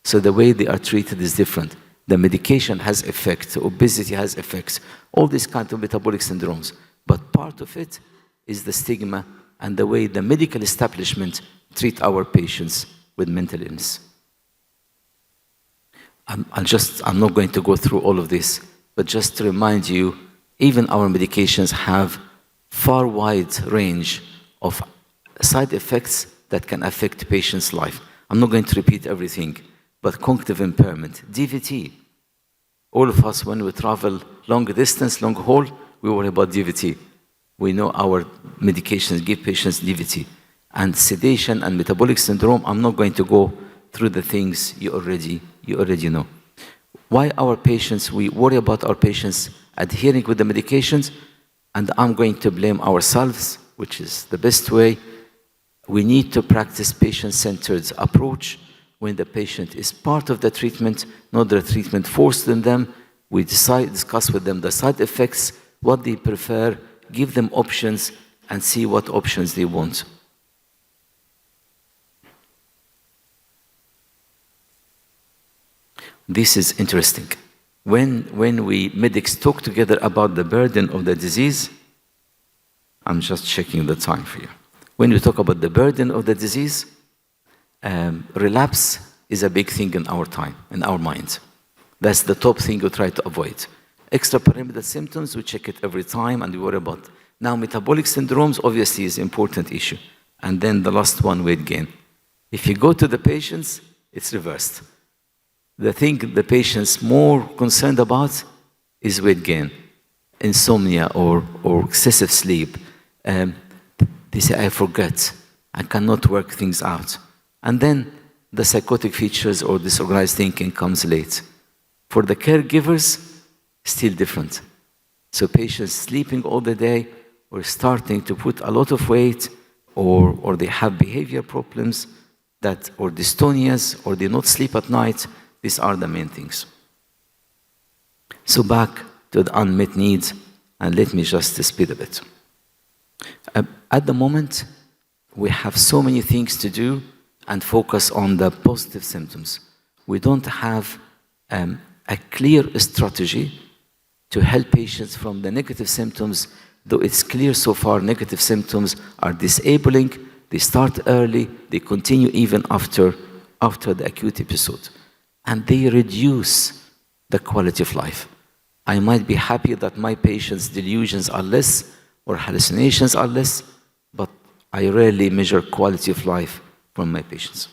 So the way they are treated is different. The medication has effects, obesity has effects, all these kinds of metabolic syndromes. But part of it is the stigma and the way the medical establishment treat our patients with mental illness. I'm not going to go through all of this, but just to remind you, even our medications have far wide range of side effects that can affect patients' life. I'm not going to repeat everything, but cognitive impairment, DVT. All of us, when we travel long distance, long haul, we worry about DVT. We know our medications give patients DVT. And sedation and metabolic syndrome, I'm not going to go through the things you already know. Why our patients, we worry about our patients adhering with the medications, and I'm going to blame ourselves, which is the best way. We need to practice patient-centered approach. When the patient is part of the treatment, not the treatment forced on them, we discuss with them the side effects, what they prefer, give them options, and see what options they want. This is interesting. When we medics talk together about the burden of the disease, I'm just checking the time for you. When we talk about the burden of the disease, relapse is a big thing in our time, in our minds. That's the top thing we try to avoid. Extrapyramidal symptoms, we check it every time and we worry about. Now, metabolic syndromes obviously is an important issue. And then the last one, weight gain. If you go to the patients, it's reversed. The thing the patient's more concerned about is weight gain, insomnia or excessive sleep. They say, I forget, I cannot work things out. And then the psychotic features or disorganized thinking comes late. For the caregivers, still different. So patients sleeping all the day or starting to put a lot of weight or they have behavior problems or dystonias or they not sleep at night, these are the main things. So back to the unmet needs, and let me just speed a bit. At the moment, we have so many things to do and focus on the positive symptoms. We don't have a clear strategy to help patients from the negative symptoms, though it's clear so far negative symptoms are disabling, they start early, they continue even after the acute episode. And they reduce the quality of life. I might be happy that my patients' delusions are less or hallucinations are less, but I rarely measure quality of life from my patients.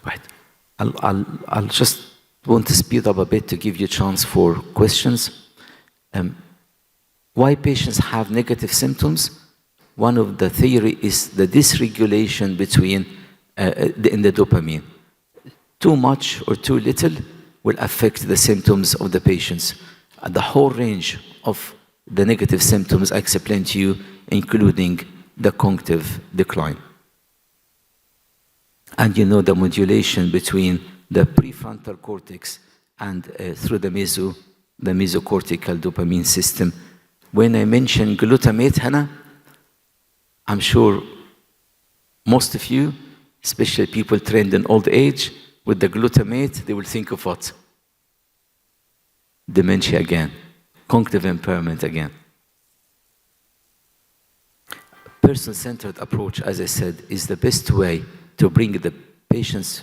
Right. I'll just want to speed up a bit to give you a chance for questions. Why patients have negative symptoms? One of the theory is the dysregulation between in the dopamine. Too much or too little will affect the symptoms of the patients. The whole range of the negative symptoms I explained to you, including the cognitive decline. And you know the modulation between the prefrontal cortex and through the mesocortical dopamine system. When I mention glutamate, Hannah, I'm sure most of you, especially people trained in old age, with the glutamate, they will think of what? Dementia again, cognitive impairment again. Person-centered approach, as I said, is the best way to bring the patients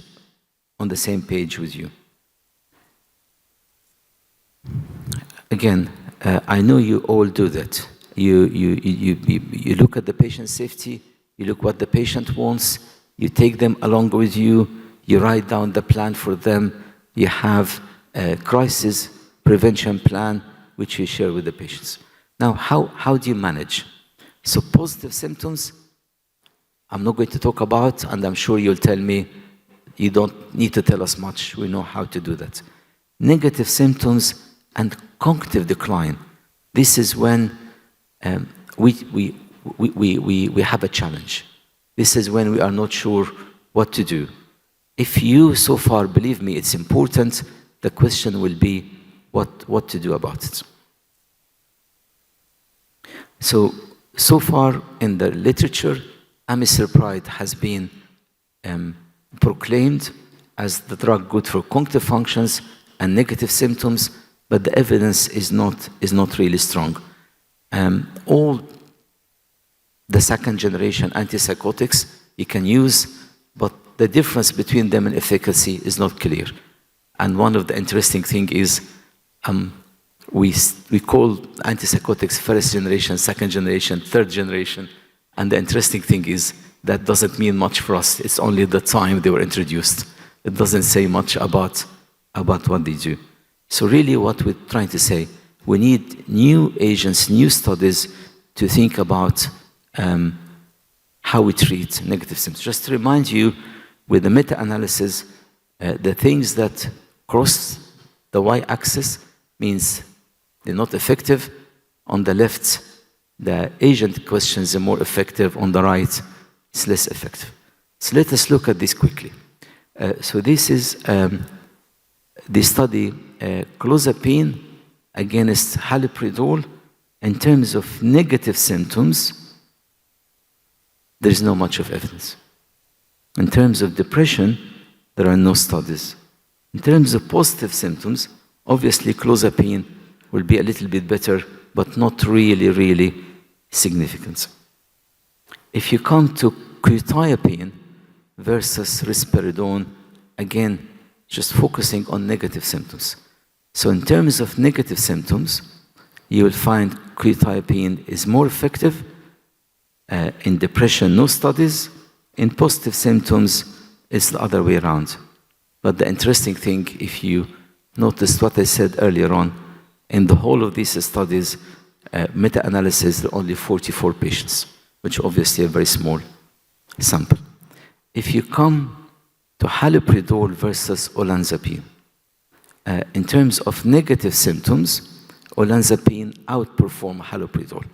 on the same page with you. Again, I know you all do that. You look at the patient's safety, you look what the patient wants, you take them along with you, you write down the plan for them, you have a crisis prevention plan which you share with the patients. Now, how do you manage? So positive symptoms, I'm not going to talk about, and I'm sure you'll tell me you don't need to tell us much. We know how to do that. Negative symptoms and cognitive decline. This is when we have a challenge. This is when we are not sure what to do. If you so far believe me it's important, the question will be what to do about it. So far in the literature, amisulpride has been proclaimed as the drug good for cognitive functions and negative symptoms, but the evidence is not really strong. All the second generation antipsychotics you can use, but the difference between them in efficacy is not clear. And one of the interesting things is we call antipsychotics first generation, second generation, third generation, and the interesting thing is that doesn't mean much for us. It's only the time they were introduced. It doesn't say much about what they do. So really what we're trying to say, we need new agents, new studies to think about how we treat negative symptoms. Just to remind you, with the meta-analysis, the things that cross the y-axis means they're not effective. On the left, the agent questions are more effective. On the right, it's less effective. So let us look at this quickly. So this is the study clozapine against haloperidol. In terms of negative symptoms, there is not much of evidence. In terms of depression, there are no studies. In terms of positive symptoms, obviously clozapine will be a little bit better, but not really significant. If you come to quetiapine versus risperidone, again, just focusing on negative symptoms. So in terms of negative symptoms, you will find quetiapine is more effective. In depression, no studies. In positive symptoms, it's the other way around. But the interesting thing, if you noticed what I said earlier on, in the whole of these studies, meta-analysis, there are only 44 patients, which obviously a very small sample. If you come to haloperidol versus olanzapine, in terms of negative symptoms, olanzapine outperformed haloperidol.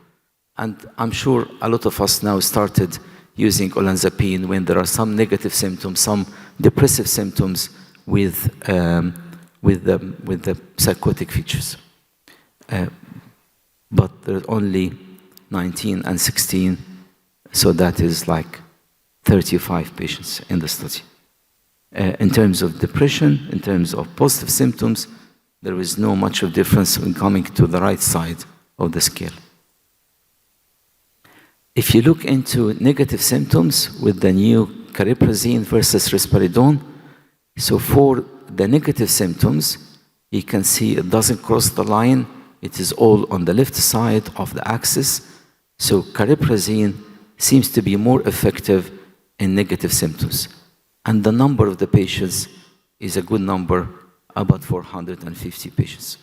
And I'm sure a lot of us now started using olanzapine when there are some negative symptoms, some depressive symptoms with the psychotic features. But there are only 19 and 16, so that is like 35 patients in the study. In terms of depression, in terms of positive symptoms, there is no much of difference when coming to the right side of the scale. If you look into negative symptoms with the new cariprazine versus risperidone, so for the negative symptoms, you can see it doesn't cross the line. It is all on the left side of the axis. So cariprazine seems to be more effective in negative symptoms. And the number of the patients is a good number, about 450 patients.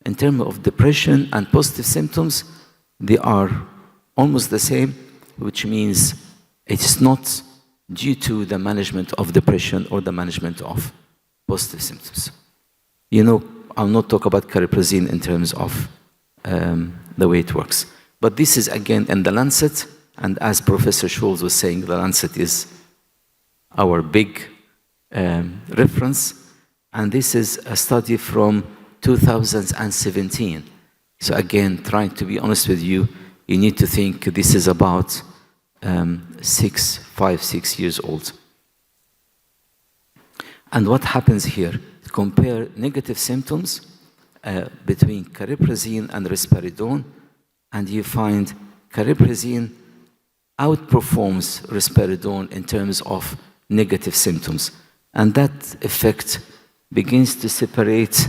In terms of depression and positive symptoms, they are almost the same, which means it's not due to the management of depression or the management of positive symptoms. You know, I'll not talk about cariprazine in terms of the way it works. But this is again in the Lancet, and as Professor Scholes was saying, the Lancet is our big reference, and this is a study from 2017. So again, trying to be honest with you, you need to think this is about 5-6 years old. And what happens here? Compare negative symptoms between cariprazine and risperidone, and you find cariprazine outperforms risperidone in terms of negative symptoms. And that effect begins to separate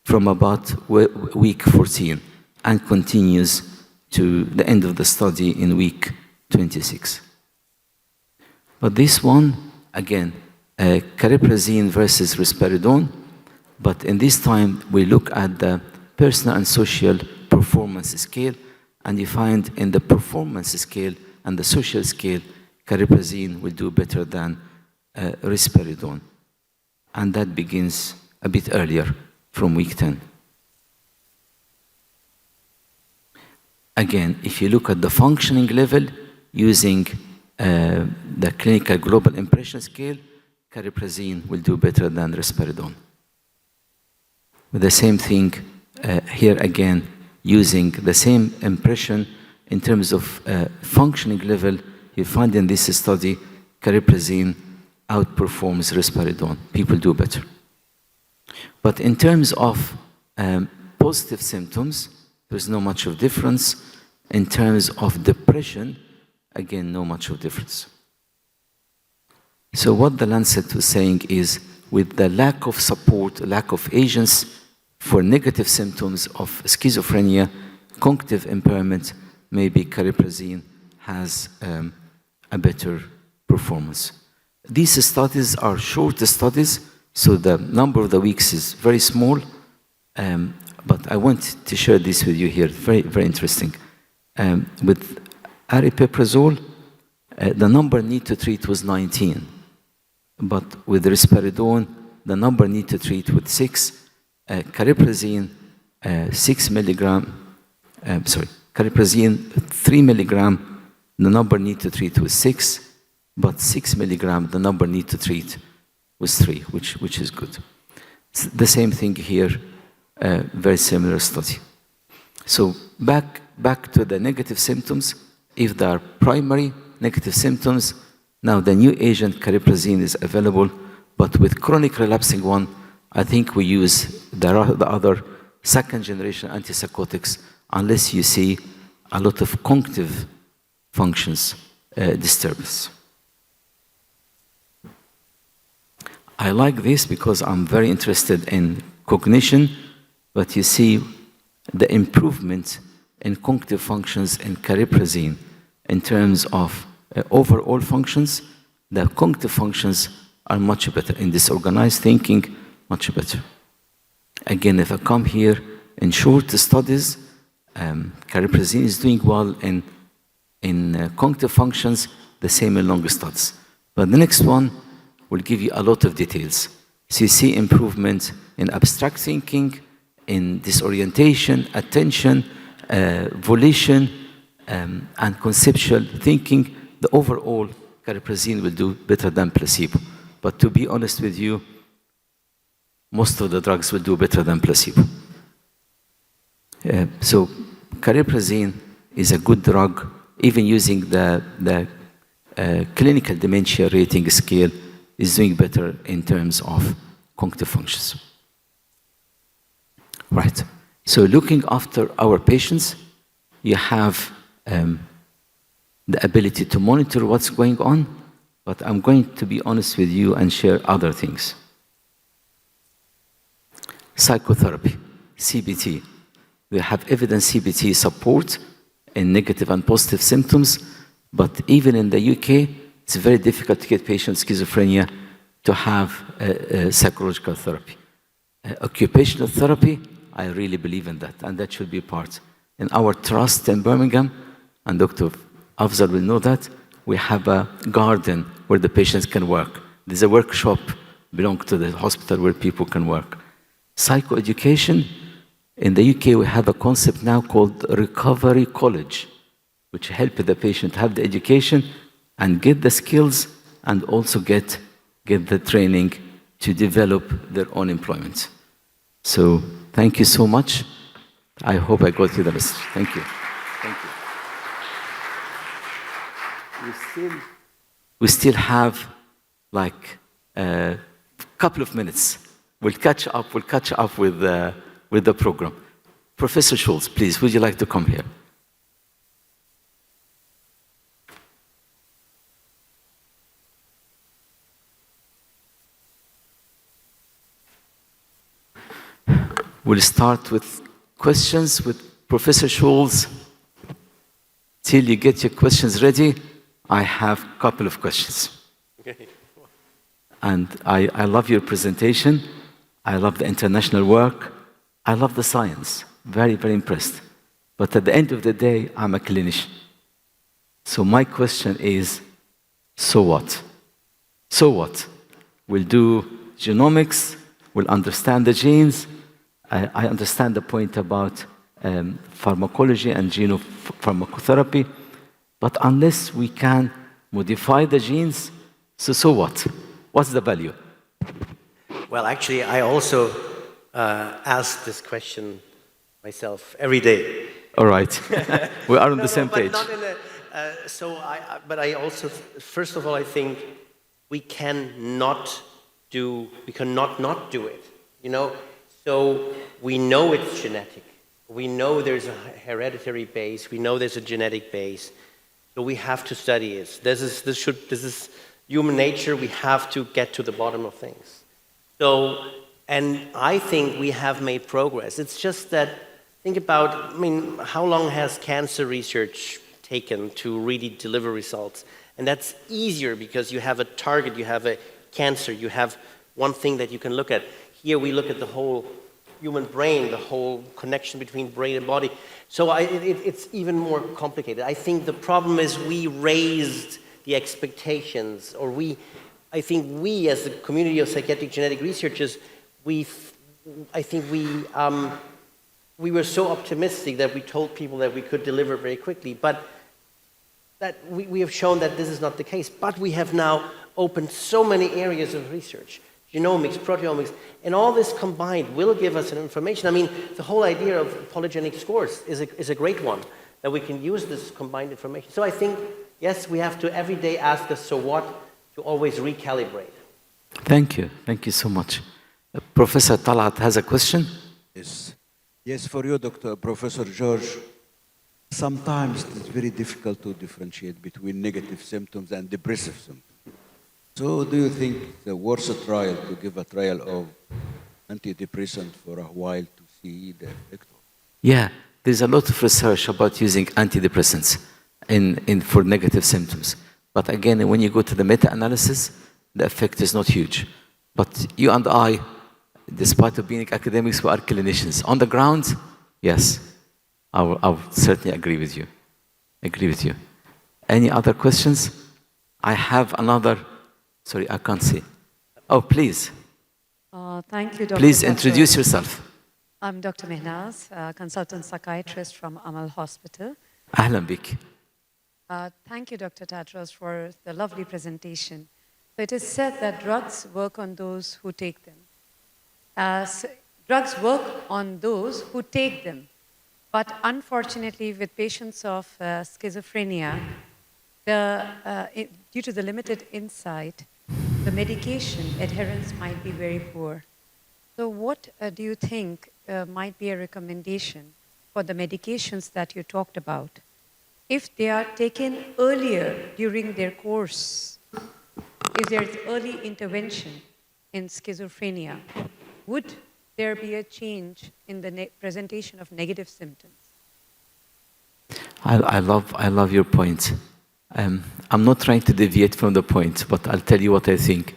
from about week 14 and continues to the end of the study in week 26. But this one, again, cariprazine versus risperidone, But in this time, we look at the personal and social performance scale, and you find in the performance scale and the social scale, cariprazine will do better than risperidone. And that begins a bit earlier, from week 10. Again, if you look at the functioning level using the clinical global impression scale, cariprazine will do better than risperidone. With the same thing here again, using the same impression in terms of functioning level, you find in this study, cariprazine outperforms risperidone. People do better. But in terms of positive symptoms, there's not much of difference. In terms of depression, again, not much of difference. So what the Lancet was saying is, with the lack of support, lack of agents for negative symptoms of schizophrenia, cognitive impairment, maybe cariprazine has a better performance. These studies are short studies, so the number of the weeks is very small, but I want to share this with you here, very, very interesting. With aripiprazole, the number need to treat was 19, but with risperidone, the number need to treat with 6. Cariprazine, 6 milligram, cariprazine, 3 milligram, the number need to treat was 6, but 6 milligram, the number need to treat was 3, which is good. The same thing here, very similar study. So back to the negative symptoms. If there are primary negative symptoms, now the new agent cariprazine is available, but with chronic relapsing one, I think we use the other second-generation antipsychotics unless you see a lot of cognitive functions disturbance. I like this because I'm very interested in cognition, but you see the improvement in cognitive functions in cariprazine in terms of overall functions. The cognitive functions are much better in disorganized thinking, much better. Again, if I come here in short studies, cariprazine is doing well in cognitive functions, the same in longer studies. But the next one will give you a lot of details. So you see improvement in abstract thinking, in disorientation, attention, volition, and conceptual thinking. The overall cariprazine will do better than placebo. But to be honest with you, most of the drugs will do better than placebo. So cariprazine is a good drug, even using the clinical dementia rating scale, is doing better in terms of cognitive functions. Right. So looking after our patients, you have the ability to monitor what's going on, but I'm going to be honest with you and share other things. Psychotherapy, CBT. We have evidence CBT support in negative and positive symptoms, but even in the UK, it's very difficult to get patients with schizophrenia to have psychological therapy. Occupational therapy, I really believe in that, and that should be part. In our trust in Birmingham, and Dr. Afzal will know that, we have a garden where the patients can work. There's a workshop belonging to the hospital where people can work. Psychoeducation, in the UK we have a concept now called Recovery College, which help the patient have the education and get the skills and also get the training to develop their own employment. So thank you so much. I hope I got you the message. Thank you. Thank you. We still have like a couple of minutes. We'll catch up with the program. Professor Schultz, please, would you like to come here? We'll start with questions with Professor Schultz. Till you get your questions ready, I have a couple of questions. And I love your presentation. I love the international work. I love the science. Very, very impressed. But at the end of the day, I'm a clinician. So my question is, so what? So what? We'll do genomics, we'll understand the genes. I understand the point about pharmacology and genopharmacotherapy, but unless we can modify the genes, so what? What's the value? Well, actually, I also ask this question myself every day. All right. We are on the same but page. not in a, but I also, first of all, I think we cannot not do it. You know, so we know it's genetic. We know there's a hereditary base. We know there's a genetic base. So we have to study it. This is human nature. We have to get to the bottom of things. So, and I think we have made progress. It's just that, think about, I mean, how long has cancer research taken to really deliver results? And that's easier because you have a target, you have a cancer, you have one thing that you can look at. Here we look at the whole human brain, the whole connection between brain and body. So it's even more complicated. I think the problem is we raised the expectations, or I think we as the community of psychiatric genetic researchers, we were so optimistic that we told people that we could deliver very quickly, but that we have shown that this is not the case. But we have now opened so many areas of research, genomics, proteomics, and all this combined will give us an information. I mean, the whole idea of polygenic scores is a great one, that we can use this combined information. So I think, yes, we have to every day ask us, so what, to always recalibrate. Thank you. Thank you so much. Professor Talat has a question. Yes, for you, Professor George. Sometimes it's very difficult to differentiate between negative symptoms and depressive symptoms. So do you think the worst trial to give a trial of antidepressant for a while to see the effect? Yeah, there's a lot of research about using antidepressants for negative symptoms. But again, when you go to the meta-analysis, the effect is not huge. But you and I, despite of being academics, we are clinicians. On the ground, yes, I will certainly agree with you. Agree with you. Any other questions? I have another. Sorry, I can't see. Oh, please. Thank you, Dr. Please Tatros. introduce yourself. I'm Dr. Mehnaz, consultant psychiatrist from Amal Hospital. Ahlan bik. Thank you, Dr. Tatros, for the lovely presentation. So it is said that drugs work on those who take them. Drugs work on those who take them. But unfortunately, with patients of schizophrenia, due to the limited insight, the medication adherence might be very poor. So what do you think might be a recommendation for the medications that you talked about? If they are taken earlier during their course, if there is early intervention in schizophrenia, would there be a change in the presentation of negative symptoms? I love your point. I'm not trying to deviate from the point, but I'll tell you what I think.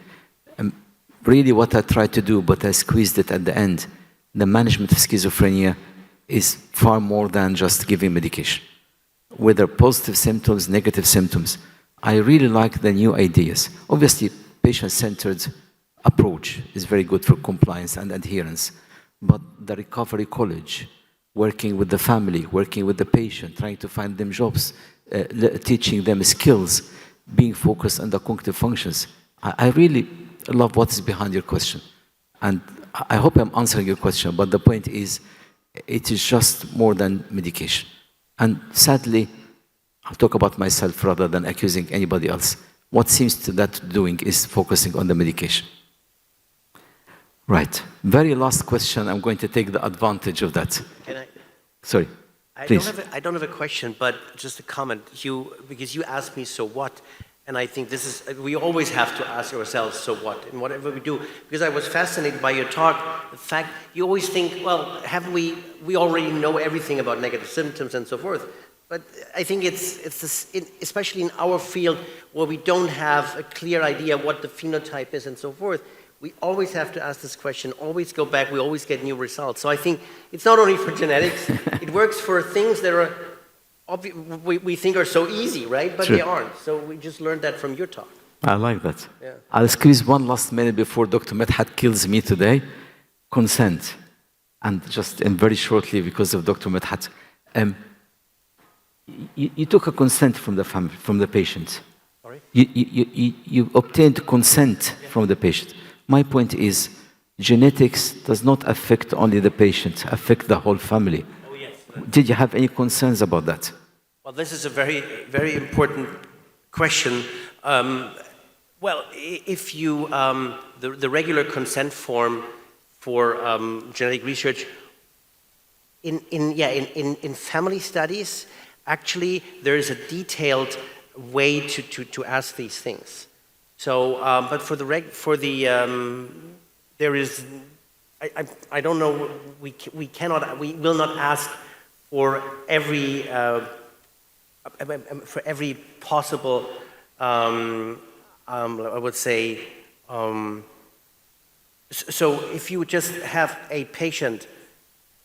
Really what I tried to do, but I squeezed it at the end. The management of schizophrenia is far more than just giving medication. Whether positive symptoms, negative symptoms, I really like the new ideas. Obviously, patient-centered approach is very good for compliance and adherence, but the recovery college, working with the family, working with the patient, trying to find them jobs, teaching them skills, being focused on the cognitive functions. I really love what is behind your question. And I hope I'm answering your question, but the point is, it is just more than medication. And sadly, I'll talk about myself rather than accusing anybody else. What seems to that doing is focusing on the medication. Right. Very last question. I'm going to take the advantage of that. Can I? Sorry. Please. I don't have a question, but just a comment. Because you asked me, so what? And I think this is, we always have to ask ourselves, so what? In whatever we do. Because I was fascinated by your talk, the fact, you always think, well, haven't we already know everything about negative symptoms and so forth. But I think it's this, especially in our field, where we don't have a clear idea what the phenotype is and so forth, We always have to ask this question, always go back, we always get new results. So I think it's not only for genetics, it works for things that are we think are so easy, right? But Sure. they aren't. So we just learned that from your talk. I like that. Yeah. I'll squeeze one last minute before Dr. Medhat kills me today. Consent. And just very shortly, because of Dr. Medhat, you took a consent from the family, from the patient. Sorry? You obtained consent from the patient. My point is, genetics does not affect only the patient, affect the whole family. Oh, yes. Did you have any concerns about that? Well, this is a very, very important question. Well, if you, the regular consent form for genetic research, in family studies, actually there is a detailed way to ask these things. So, but for the there is, I don't know, we will not ask for every possible, I would say, so if you just have a patient,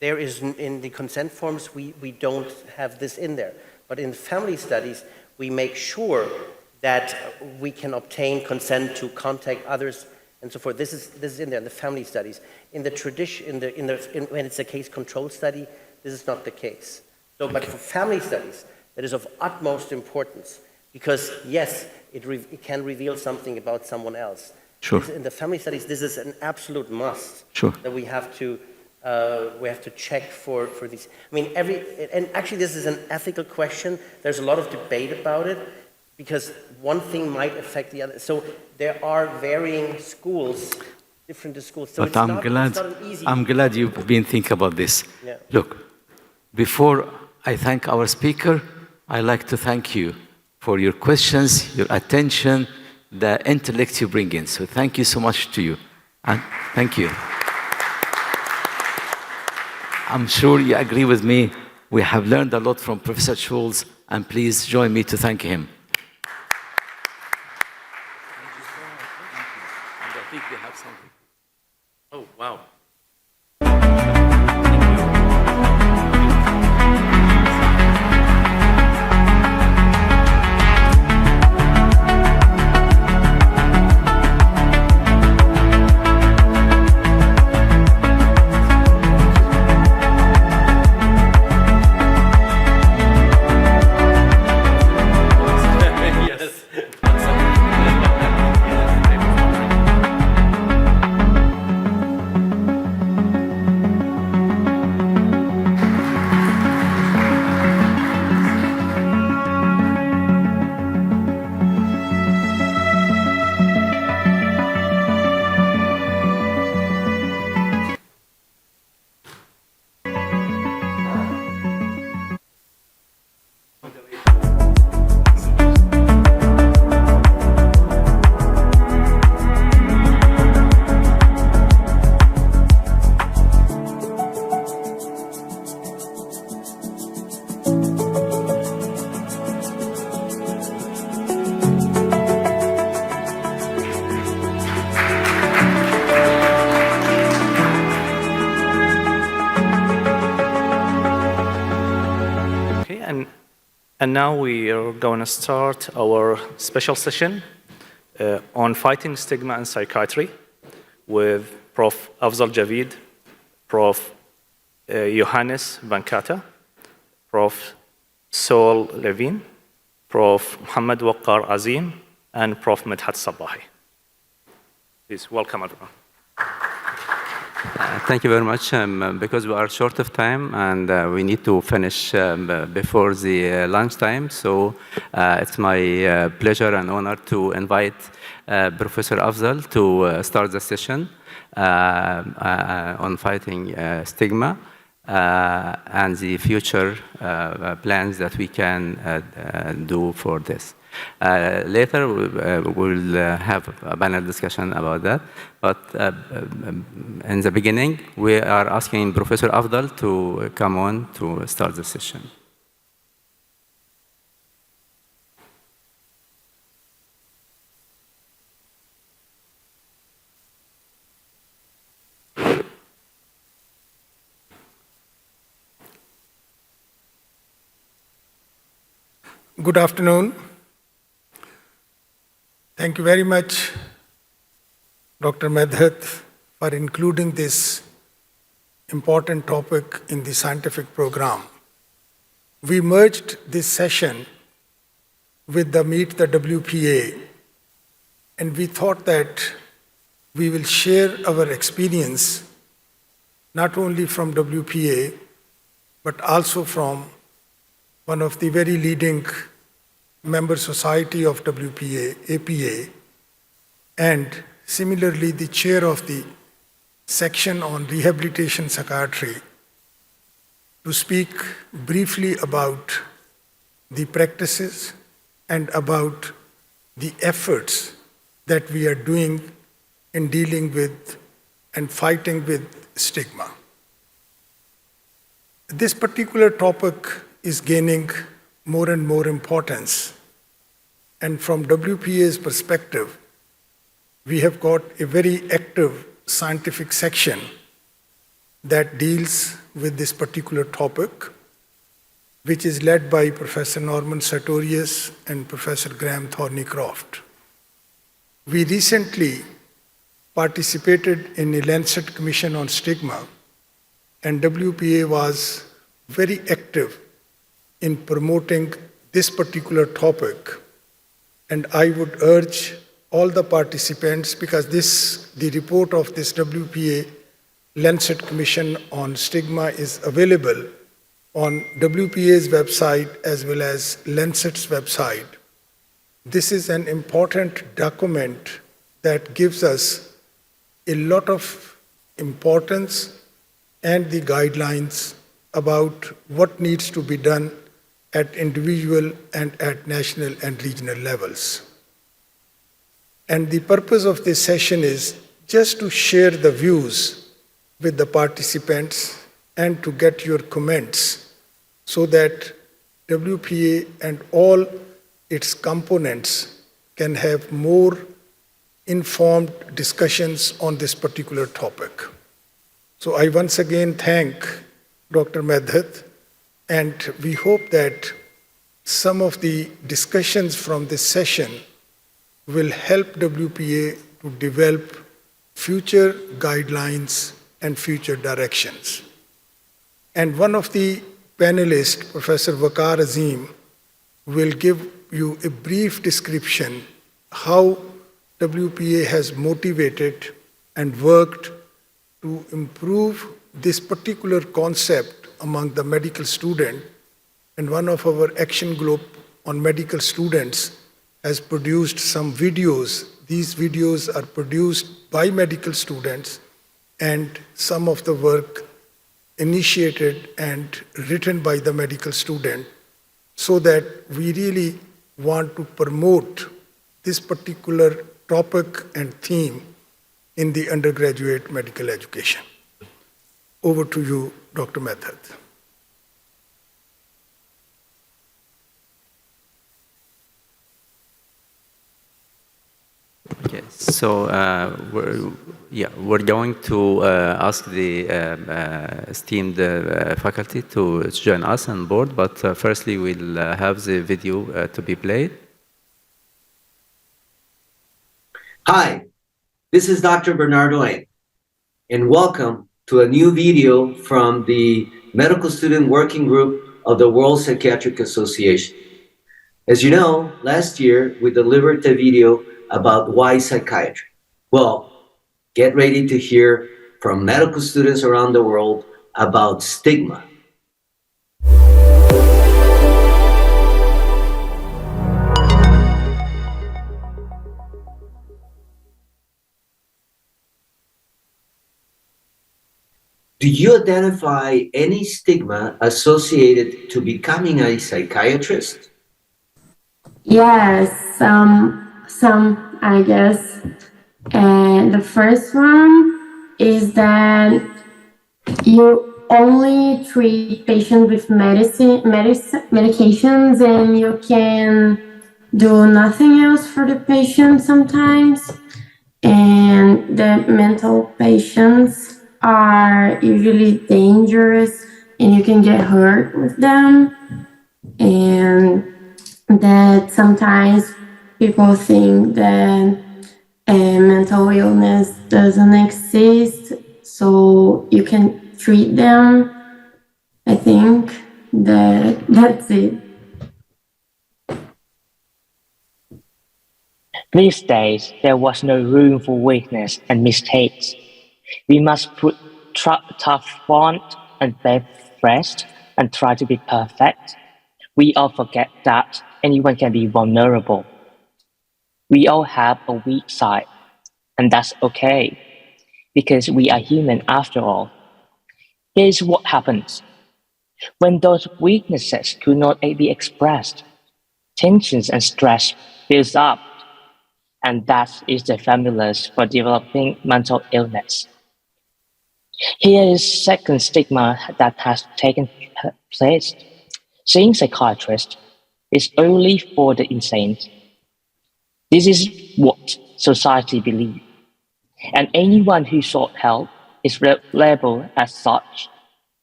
there is in the consent forms, we don't have this in there. But in family studies, we make sure that we can obtain consent to contact others and so forth. This is in there in the family studies. In the tradition, when it's a case control study, this is not the case. So, but for family studies, that is of utmost importance because yes, it can reveal something about someone else. Sure. In the family studies, this is an absolute must. Sure. That we have to check for these. I mean, and actually this is an ethical question. There's a lot of debate about it because one thing might affect the other. So there are varying schools, different schools. So But it's I'm not an easy. I'm glad you've been thinking about this. Yeah. Look, before I thank our speaker, I'd like to thank you for your questions, your attention, the intellect you bring in. So thank you so much to you. And thank you. I'm sure you agree with me. We have learned a lot from Professor Schulz, and please join me to thank him. I think they have something. Oh, wow. And now we are going to start our special session on fighting stigma in psychiatry with Prof. Afzal Javid, Prof. Johannes Venkata, Prof. Saul Levine, Prof. Muhammad Waqqar Azim, and Prof. Medhat Sabahi. Please welcome everyone. Thank you very much. Because we are short of time and we need to finish before the lunchtime, so it's my pleasure and honor to invite Professor Afzal to start the session on fighting stigma and the future plans that we can do for this. Later, we'll have a panel discussion about that. But in the beginning, we are asking Professor Afzal to come on to start the session. Good afternoon. Thank you very much, Dr. Medhat, for including this important topic in the scientific program. We merged this session with the Meet the WPA, and we thought that we will share our experience not only from WPA, but also from one of the very leading member society of WPA, APA, and similarly the chair of the section on rehabilitation psychiatry, to speak briefly about the practices and about the efforts that we are doing in dealing with and fighting with stigma. This particular topic is gaining more and more importance. And from WPA's perspective, we have got a very active scientific section that deals with this particular topic, which is led by Professor Norman Sartorius and Professor Graham Thornycroft. We recently participated in a Lancet Commission on Stigma, and WPA was very active in promoting this particular topic. And I would urge all the participants, because the report of this WPA Lancet Commission on Stigma is available on WPA's website as well as Lancet's website. This is an important document that gives us a lot of importance and the guidelines about what needs to be done at individual and at national and regional levels. And the purpose of this session is just to share the views with the participants and to get your comments so that WPA and all its components can have more informed discussions on this particular topic. So I once again thank Dr. Medhat, and we hope that some of the discussions from this session will help WPA to develop future guidelines and future directions. And one of the panelists, Professor Waqar Azim, will give you a brief description how WPA has motivated and worked to improve this particular concept among the medical student. And one of our action group on medical students has produced some videos. These videos are produced by medical students, and some of the work initiated and written by the medical student, so that we really want to promote this particular topic and theme in the undergraduate medical education. Over to you, Dr. Medhat. Okay, so we're going to ask the esteemed faculty to join us on board, but firstly we'll have the video to be played. Hi, this is Dr. Bernardo Eng, and welcome to a new video from the Medical Student Working Group of the World Psychiatric Association. As you know, last year we delivered a video about why psychiatry. Well, get ready to hear from medical students around the world about stigma. Do you identify any stigma associated to becoming a psychiatrist? Yes, some, I guess. And the first one is that you only treat patients with medications, and you can do nothing else for the patient sometimes. And the mental patients are usually dangerous, and you can get hurt with them. And that sometimes people think that mental illness doesn't exist, so you can treat them. I think that's it. These days, there was no room for weakness and mistakes. We must put tough front and back first and try to be perfect. We all forget that anyone can be vulnerable. We all have a weak side, and that's okay, because we are human after all. Here's what happens. When those weaknesses could not be expressed, tensions and stress builds up, and that is the formula for developing mental illness. Here is second stigma that has taken place. Seeing psychiatrist is only for the insane. This is what society believes, and anyone who sought help is labeled as such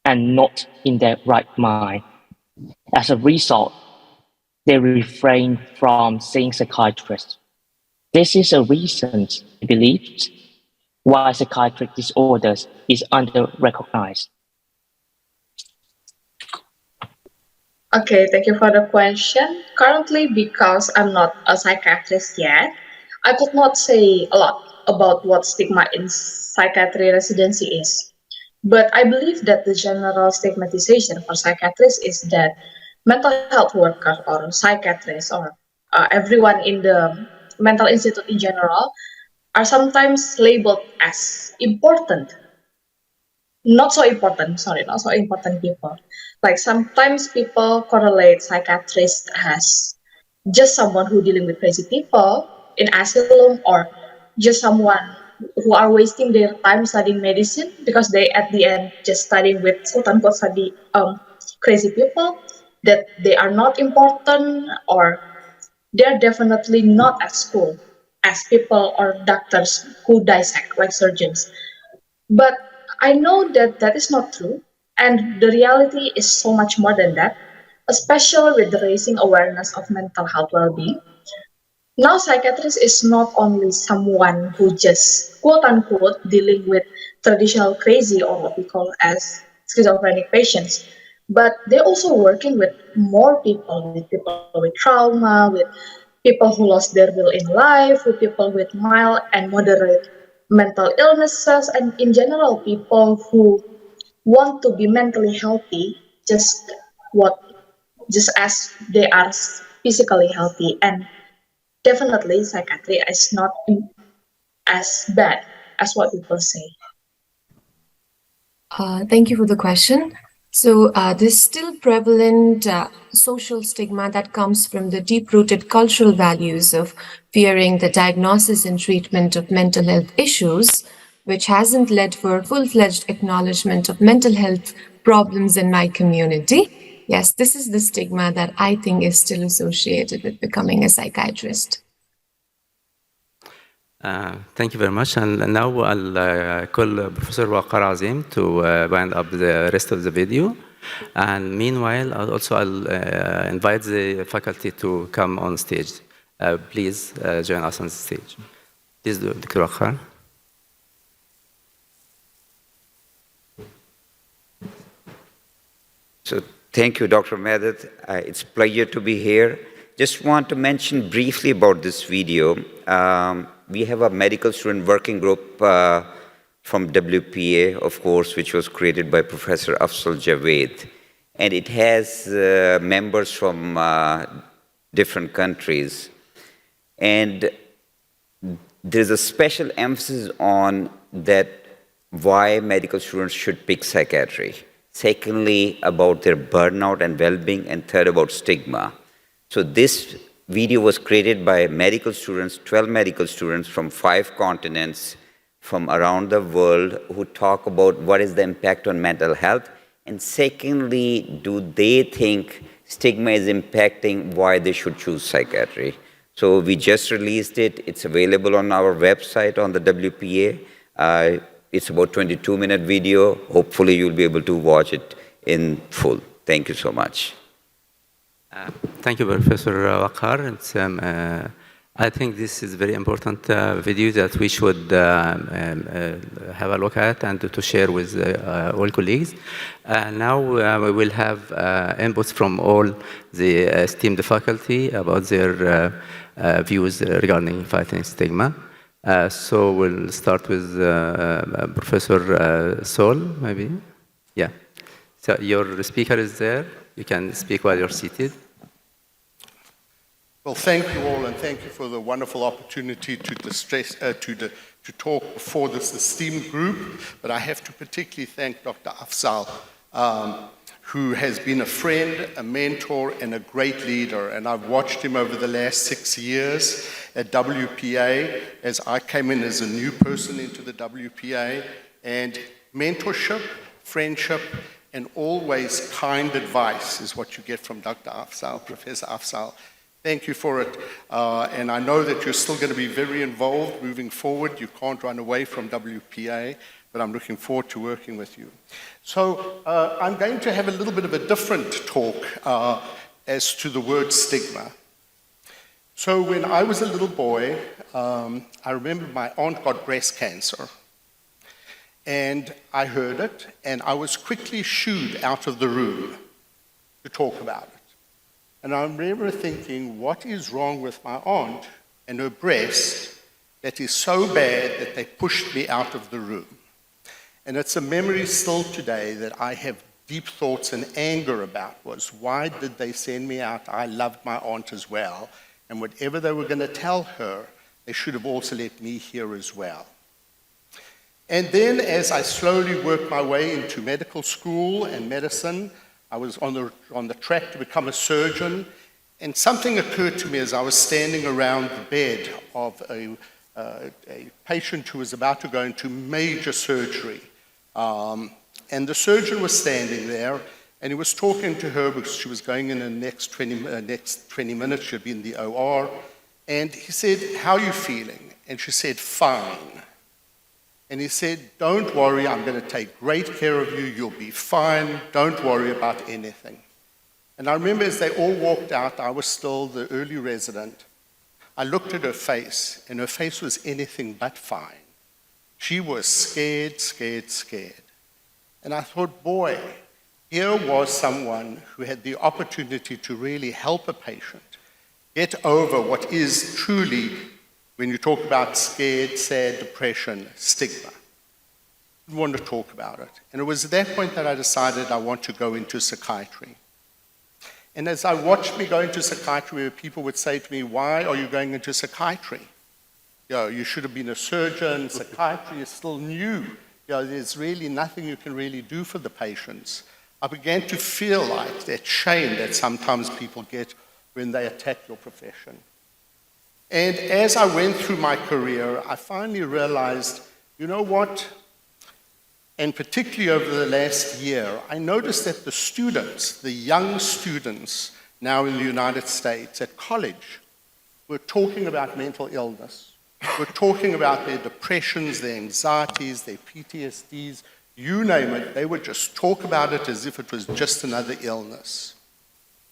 and not in their right mind. As a result, they refrain from seeing psychiatrists. This is a reason to believe why psychiatric disorders is under-recognized. Okay, thank you for the question. Currently, because I'm not a psychiatrist yet, I could not say a lot about what stigma in psychiatry residency is. But I believe that the general stigmatization for psychiatrists is that mental health workers or psychiatrists or everyone in the mental institute in general are sometimes labeled as important, not so important, sorry, not so important people. Like sometimes people correlate psychiatrists as just someone who dealing with crazy people in asylum or just someone who are wasting their time studying medicine because they at the end just studying with quote unquote study crazy people, that they are not important or they're definitely not as cool as people or doctors who dissect like surgeons. But I know that that is not true, and the reality is so much more than that, especially with the raising awareness of mental health well-being. Now, psychiatrist is not only someone who just quote unquote dealing with traditional crazy or what we call as schizophrenic patients, but they're also working with more people with trauma, with people who lost their will in life, with people with mild and moderate mental illnesses, and in general, people who want to be mentally healthy, just what just as they are physically healthy. And definitely, psychiatry is not as bad as what people say. Thank you for the question. So, there's still prevalent social stigma that comes from the deep-rooted cultural values of fearing the diagnosis and treatment of mental health issues, which hasn't led for full-fledged acknowledgement of mental health problems in my community. Yes, this is the stigma that I think is still associated with becoming a psychiatrist. Thank you very much. And now I'll call Professor Waqar Azim to wind up the rest of the video. And meanwhile, I'll invite the faculty to come on stage. Please join us on the stage. Please do, Dr. Waqar. So thank you, Dr. Medet. It's a pleasure to be here. Just want to mention briefly about this video. We have a medical student working group from WPA, of course, which was created by Professor Afzal Javed. And it has members from different countries. And there's a special emphasis on that why medical students should pick psychiatry. Secondly, about their burnout and well-being. And third, about stigma. So this video was created by medical students, 12 medical students from 5 continents from around the world who talk about what is the impact on mental health. And secondly, do they think stigma is impacting why they should choose psychiatry? So we just released it. It's available on our website on the WPA. It's about 22-minute video. Hopefully you'll be able to watch it in full. Thank you so much. Thank you, Professor Waqar. I think this is a very important video that we should have a look at and to share with all colleagues. Now we will have inputs from all the esteemed faculty about their views regarding fighting stigma. So we'll start with Professor Sol, maybe. Yeah. So your speaker is there. You can speak while you're seated. Well, thank you all, and thank you for the wonderful opportunity to talk before this esteemed group. But I have to particularly thank Dr. Afzal, who has been a friend, a mentor, and a great leader. And I've watched him over the last 6 years at WPA as I came in as a new person into the WPA. And mentorship, friendship, and always kind advice is what you get from Dr. Afzal, Professor Afzal. Thank you for it. And I know that you're still going to be very involved moving forward. You can't run away from WPA, but I'm looking forward to working with you. So I'm going to have a little bit of a different talk as to the word stigma. So when I was a little boy, I remember my aunt got breast cancer. And I heard it, and I was quickly shooed out of the room to talk about it. And I remember thinking, what is wrong with my aunt and her breast that is so bad that they pushed me out of the room? And it's a memory still today that I have deep thoughts and anger about, was why did they send me out? I loved my aunt as well. And whatever they were going to tell her, they should have also let me hear as well. And then as I slowly worked my way into medical school and medicine, I was on the track to become a surgeon, and something occurred to me as I was standing around the bed of a patient who was about to go into major surgery. And the surgeon was standing there, and he was talking to her because she was going in the next 20 minutes, she'd be in the OR. And he said, "How are you feeling?" And she said, "Fine." And he said, "Don't worry, I'm going to take great care of you. You'll be fine. Don't worry about anything." And I remember as they all walked out, I was still the early resident. I looked at her face, and her face was anything but fine. She was scared, scared, scared. And I thought, boy, here was someone who had the opportunity to really help a patient get over what is truly, when you talk about scared, sad, depression, stigma. I didn't want to talk about it. And it was at that point that I decided I want to go into psychiatry. And as I watched me go into psychiatry, people would say to me, "Why are you going into psychiatry? You should have been a surgeon. Psychiatry is still new. There's really nothing you can really do for the patients." I began to feel like that shame that sometimes people get when they attack your profession. And as I went through my career, I finally realized, you know what? And particularly over the last year, I noticed that the students, the young students now in the United States at college, were talking about mental illness. We're talking about their depressions, their anxieties, their PTSDs, you name it. They would just talk about it as if it was just another illness.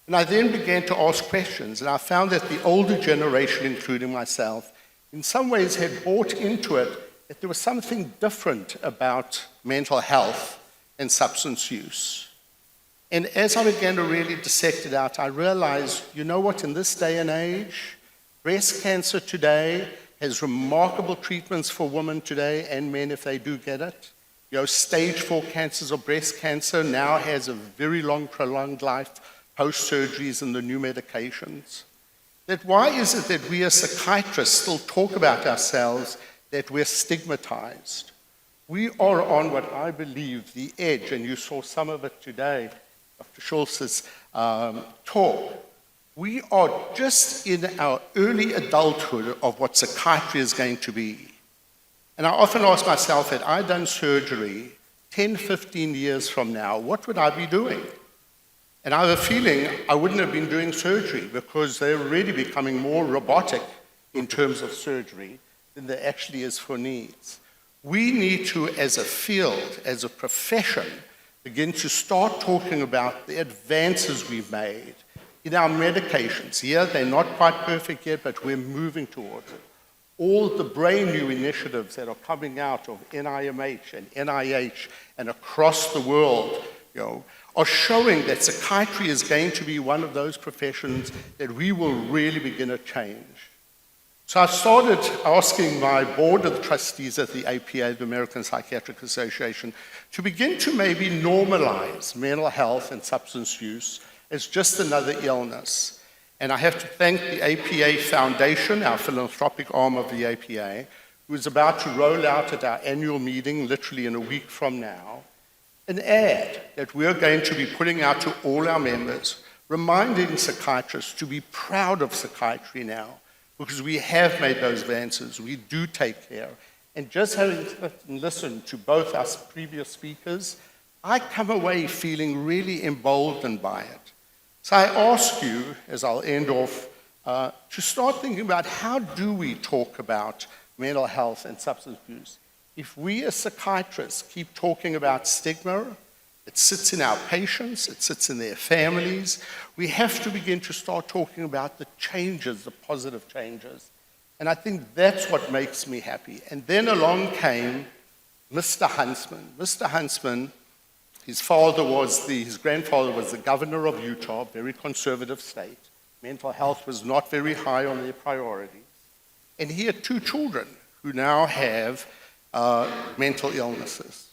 And I then began to ask questions, and I found that the older generation, including myself, in some ways had bought into it that there was something different about mental health and substance use. And as I began to really dissect it out, I realized, you know what, in this day and age, breast cancer today has remarkable treatments for women today and men if they do get it. Stage 4 cancers or breast cancer now has a very long, prolonged life, post-surgeries and the new medications. That why is it that we as psychiatrists still talk about ourselves that we're stigmatized? We are on what I believe the edge, and you saw some of it today, Dr. Schultz's talk. We are just in our early adulthood of what psychiatry is going to be. And I often ask myself, had I done surgery 10, 15 years from now, what would I be doing? And I have a feeling I wouldn't have been doing surgery because they're already becoming more robotic in terms of surgery than there actually is for needs. We need to, as a field, as a profession, begin to start talking about the advances we've made in our medications. Yeah, they're not quite perfect yet, but we're moving towards it. All the brand new initiatives that are coming out of NIMH and NIH and across the world, are showing that psychiatry is going to be one of those professions that we will really begin to change. So I started asking my board of trustees at the APA, the American Psychiatric Association, to begin to maybe normalize mental health and substance use as just another illness. And I have to thank the APA Foundation, our philanthropic arm of the APA, who is about to roll out at our annual meeting, literally in a week from now, an ad that we're going to be putting out to all our members, reminding psychiatrists to be proud of psychiatry now, because we have made those advances, we do take care. And just having listened to both our previous speakers, I come away feeling really emboldened by it. So I ask you, as I'll end off, to start thinking about how do we talk about mental health and substance abuse. If we as psychiatrists keep talking about stigma, it sits in our patients, it sits in their families, we have to begin to start talking about the changes, the positive changes. And I think that's what makes me happy. And then along came Mr. Huntsman. Mr. Huntsman, his grandfather was the governor of Utah, very conservative state. Mental health was not very high on their priorities. And he had 2 children who now have mental illnesses.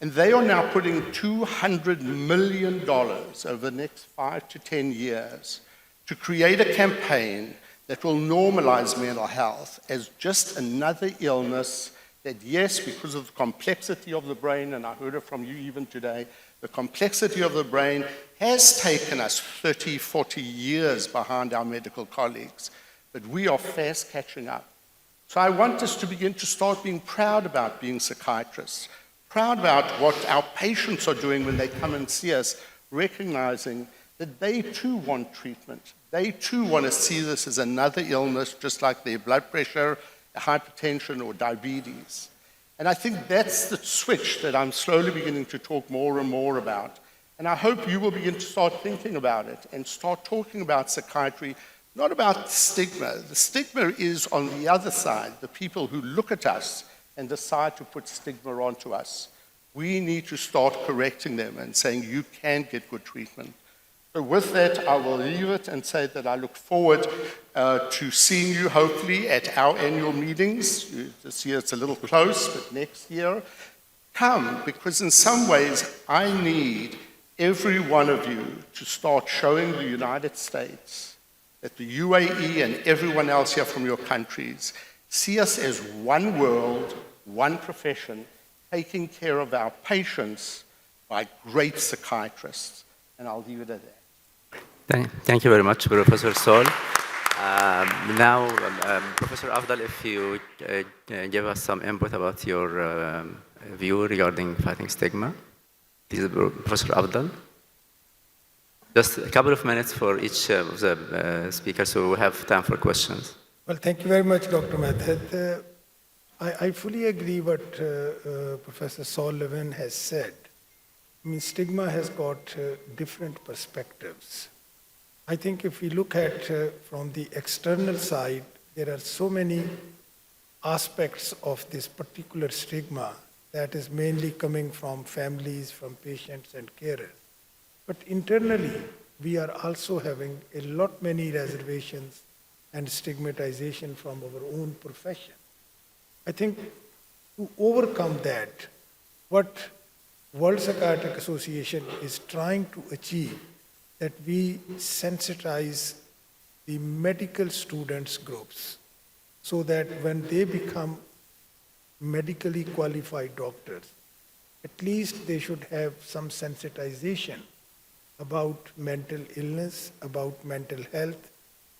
And they are now putting $200 million over the next 5 to 10 years to create a campaign that will normalize mental health as just another illness that, yes, because of the complexity of the brain, and I heard it from you even today, the complexity of the brain has taken us 30, 40 years behind our medical colleagues, but we are fast catching up. So I want us to begin to start being proud about being psychiatrists, proud about what our patients are doing when they come and see us, recognizing that they too want treatment. They too want to see this as another illness, just like their blood pressure, hypertension, or diabetes. And I think that's the switch that I'm slowly beginning to talk more and more about. And I hope you will begin to start thinking about it and start talking about psychiatry, not about stigma. The stigma is on the other side, the people who look at us and decide to put stigma onto us. We need to start correcting them and saying you can get good treatment. So with that, I will leave it and say that I look forward to seeing you hopefully at our annual meetings. This year it's a little close, but next year, come, because in some ways I need every one of you to start showing the United States that the UAE and everyone else here from your countries see us as one world, one profession, taking care of our patients by great psychiatrists. And I'll leave it at that. Thank you very much, Professor Sol. Now, Professor Afdal, if you give us some input about your view regarding fighting stigma. This is Professor Afdal. Just a couple of minutes for each of the speakers, so we have time for questions. Well, thank you very much, Dr. Madhed. I fully agree what Professor Saul Levin has said. I mean, stigma has got different perspectives. I think if we look at from the external side, there are so many aspects of this particular stigma that is mainly coming from families, from patients and carers. But internally, we are also having a lot many reservations and stigmatization from our own profession. I think to overcome that, what World Psychiatric Association is trying to achieve, that we sensitize the medical students groups so that when they become medically qualified doctors, at least they should have some sensitization about mental illness, about mental health,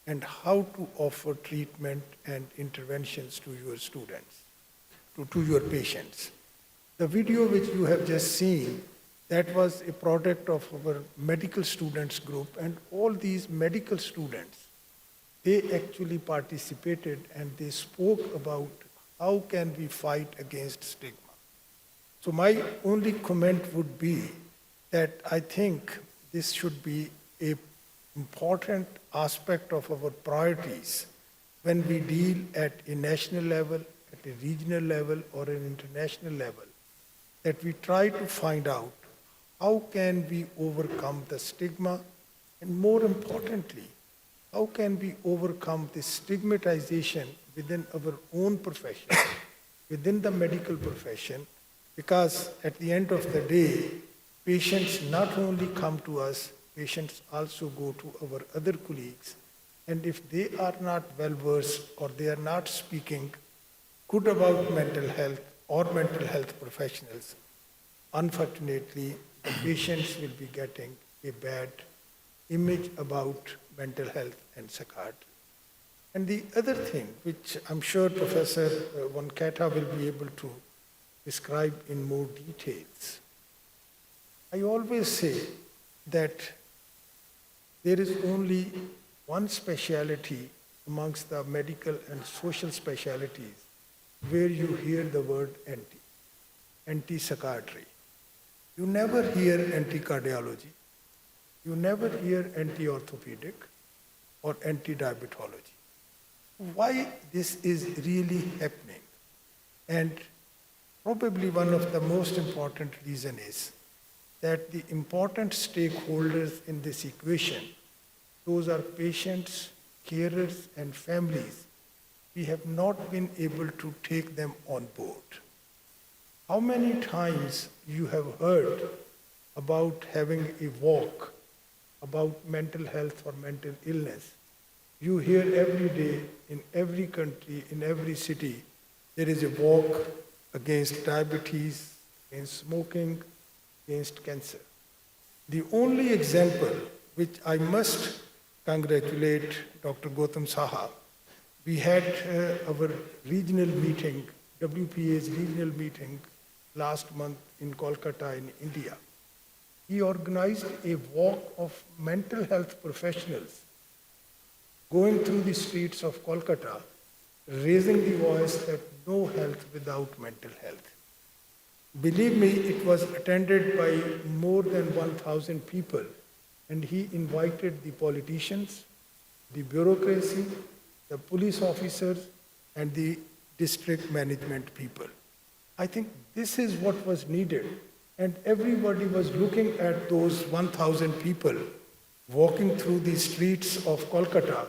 and how to offer treatment and interventions to your students, to your patients. The video which you have just seen, that was a product of our medical students group, and all these medical students, they actually participated and they spoke about how can we fight against stigma. So my only comment would be that I think this should be a important aspect of our priorities when we deal at a national level, at a regional level, or an international level, that we try to find out how can we overcome the stigma, and more importantly, how can we overcome this stigmatization within our own profession, within the medical profession, because at the end of the day, patients not only come to us, patients also go to our other colleagues, and if they are not well versed or they are not speaking good about mental health or mental health professionals, unfortunately, the patients will be getting a bad image about mental health and psychiatry. And the other thing, which I'm sure Professor Wankata will be able to describe in more details, I always say that there is only one specialty amongst the medical and social specialties where you hear the word anti-psychiatry. You never hear anti-cardiology. You never hear anti-orthopedic or anti-diabetology. Why this is really happening? And probably one of the most important reason is that the important stakeholders in this equation, those are patients, carers, and families, we have not been able to take them on board. How many times you have heard about having a walk about mental health or mental illness? You hear every day in every country, in every city, there is a walk against diabetes, against smoking, against cancer. The only example which I must congratulate Dr. Gautam Saha, we had our regional meeting, WPA's regional meeting last month in Kolkata in India. He organized a walk of mental health professionals going through the streets of Kolkata, raising the voice that no health without mental health. Believe me, it was attended by more than 1,000 people, and he invited the politicians, the bureaucracy, the police officers, and the district management people. I think this is what was needed, and everybody was looking at those 1,000 people walking through the streets of Kolkata,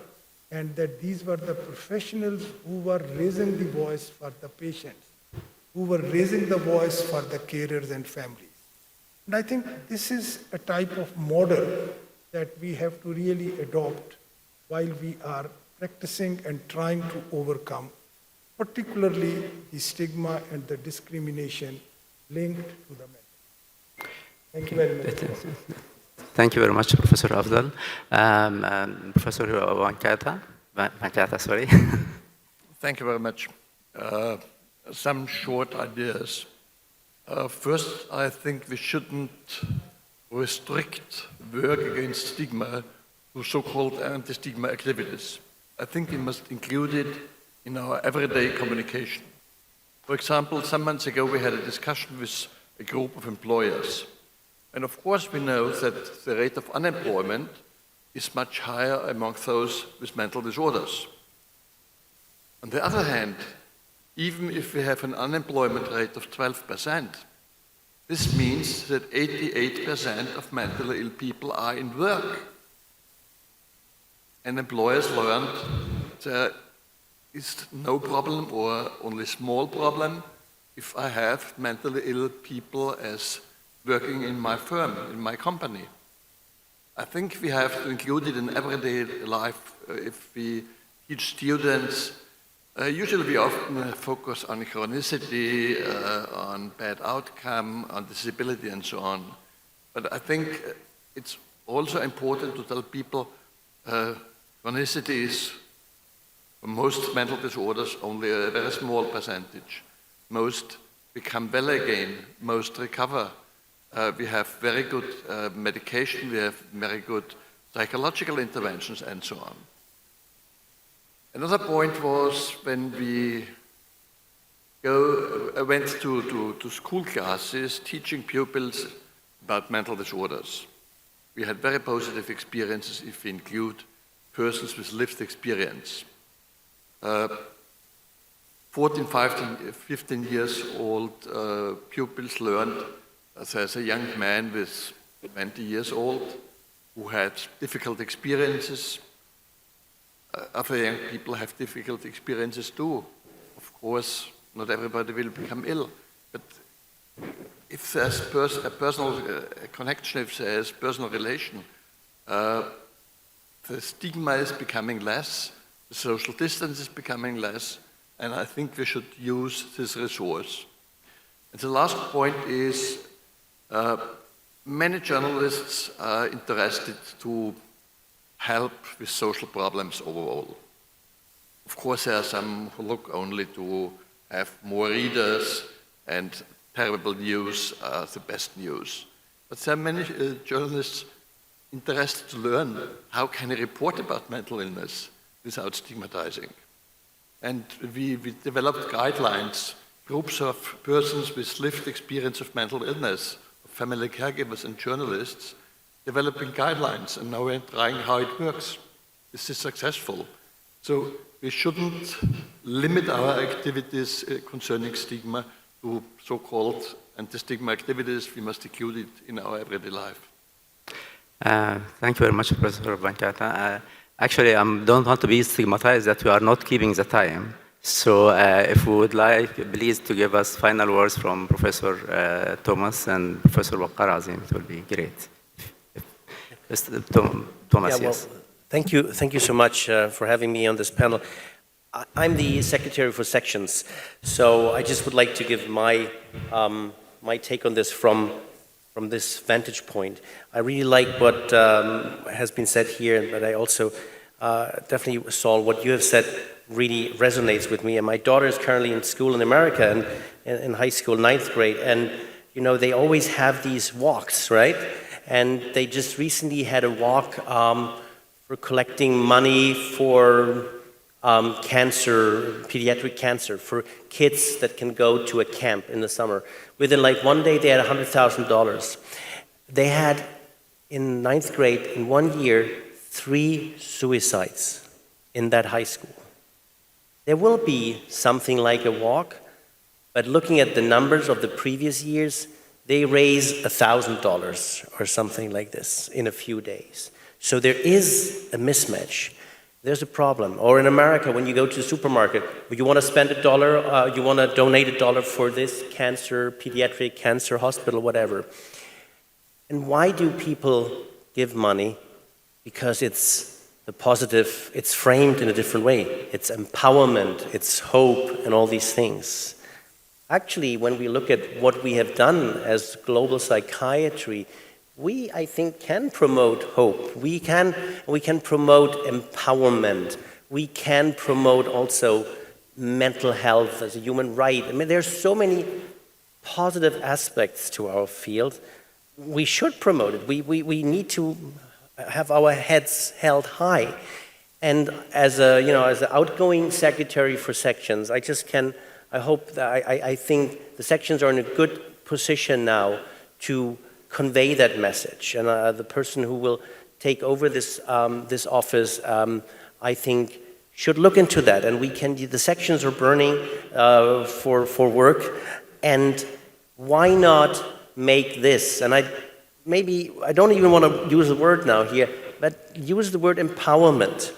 and that these were the professionals who were raising the voice for the patients, who were raising the voice for the carers and families. And I think this is a type of model that we have to really adopt while we are practicing and trying to overcome, particularly the stigma and the discrimination linked to the mental. Thank you very much. Thank you very much, Professor Afdal. Professor Wankata, sorry. Thank you very much. Some short ideas. First, I think we shouldn't restrict work against stigma to so-called anti-stigma activities. I think we must include it in our everyday communication. For example, some months ago we had a discussion with a group of employers. And of course we know that the rate of unemployment is much higher among those with mental disorders. On the other hand, even if we have an unemployment rate of 12%, this means that 88% of mentally ill people are in work. And employers learned there is no problem or only small problem if I have mentally ill people as working in my firm, in my company. I think we have to include it in everyday life. If we teach students, usually we often focus on chronicity, on bad outcome, on disability and so on. But I think it's also important to tell people chronicity is, for most mental disorders, only a very small percentage. Most become well again, most recover. We have very good medication, we have very good psychological interventions and so on. Another point was when we went to school classes teaching pupils about mental disorders. We had very positive experiences if we include persons with lived experience. 14, 15 years old pupils learned as a young man with 20 years old who had difficult experiences. Other young people have difficult experiences too. Of course, not everybody will become ill, but if there's a personal connection, if there's personal relation, the stigma is becoming less, the social distance is becoming less, and I think we should use this resource. And the last point is, many journalists are interested to help with social problems overall. Of course, there are some who look only to have more readers, and terrible news are the best news. But there are many journalists interested to learn how can I report about mental illness without stigmatizing. And we developed guidelines, groups of persons with lived experience of mental illness, family caregivers and journalists, developing guidelines, and now we're trying how it works. This is successful. So we shouldn't limit our activities concerning stigma to so-called anti-stigma activities. We must include it in our everyday life. Thank you very much, Professor Bancata. Actually, I don't want to be stigmatized that we are not keeping the time. So if we would like, please, to give us final words from Professor Thomas and Professor Waqar Azim, it will be great. Thomas, yeah, yes. Well, thank you so much for having me on this panel. I'm the secretary for sections, so I just would like to give my my take on this from this vantage point. I really like what has been said here, but I also definitely, Saul, what you have said really resonates with me. And my daughter is currently in school in America, and in high school, 9th grade, and you know, they always have these walks, right? And they just recently had a walk for collecting money for cancer, pediatric cancer, for kids that can go to a camp in the summer. Within like one day, they had $100,000. They had, in 9th grade, in 1 year, 3 suicides in that high school. There will be something like a walk, but looking at the numbers of the previous years, they raise $1,000 or something like this in a few days. So there is a mismatch. There's a problem. Or in America, when you go to the supermarket, you want to spend $1, you want to donate $1 for this cancer, pediatric cancer hospital, whatever. And why do people give money? Because it's the positive, it's framed in a different way. It's empowerment, it's hope, and all these things. Actually, when we look at what we have done as global psychiatry, we, I think, can promote hope. We can promote empowerment. We can promote also mental health as a human right. I mean, there's so many positive aspects to our field. We should promote it. We need to have our heads held high. And as a, as the outgoing secretary for sections, I hope that I think the sections are in a good position now to convey that message. And the person who will take over this this office, I think, should look into that. And the sections are burning for work. And why not make this? And I don't even want to use the word now here, but use the word empowerment.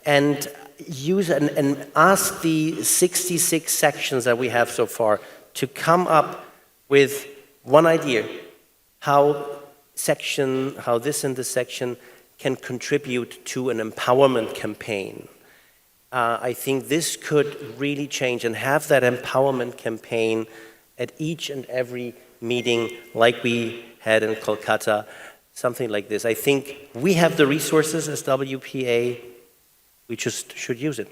And use and ask the 66 sections that we have so far to come up with one idea how this and this section can contribute to an empowerment campaign. I think this could really change, and have that empowerment campaign at each and every meeting like we had in Kolkata, something like this. I think we have the resources as WPA. We just should use it.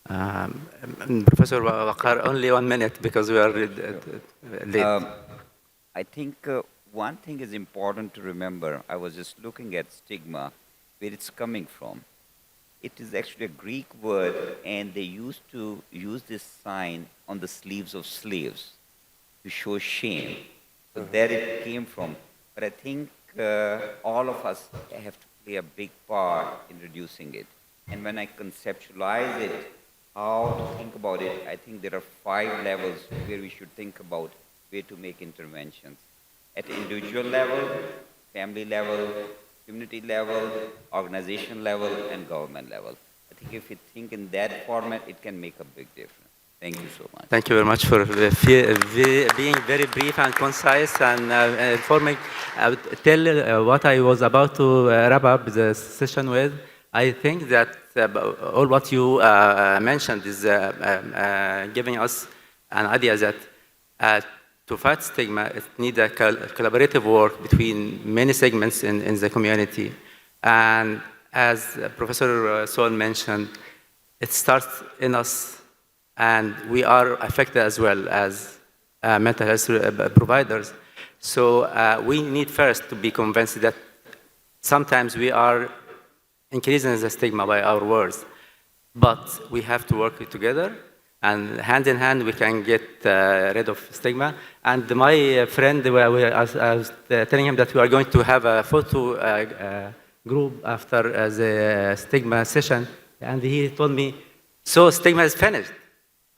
Professor Waqar, only 1 minute because we are late. I think one thing is important to remember. I was just looking at stigma, where it's coming from. It is actually a Greek word, and they used to use this sign on the sleeves of slaves to show shame. So there it came from. But I think all of us have to play a big part in reducing it. And when I conceptualize it, how to think about it, I think there are 5 levels where we should think about where to make interventions. At individual level, family level, community level, organization level, and government level. I think if we think in that format, it can make a big difference. Thank you so much. Thank you very much for being very brief and concise and informing. I would tell what I was about to wrap up the session with. I think that all what you mentioned is giving us an idea that to fight stigma, it needs a collaborative work between many segments in the community. And as Professor Sol mentioned, it starts in us, and we are affected as well as mental health providers. So we need first to be convinced that sometimes we are increasing the stigma by our words, but we have to work together, and hand in hand we can get rid of stigma. And my friend, I was telling him that we are going to have a photo group after the stigma session, and he told me, so stigma is finished.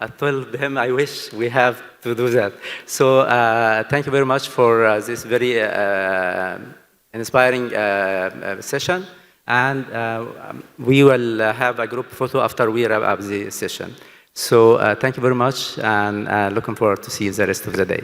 I told him I wish we have to do that. So thank you very much for this very inspiring session. And we will have a group photo after we wrap up the session. So thank you very much, and looking forward to see you the rest of the day.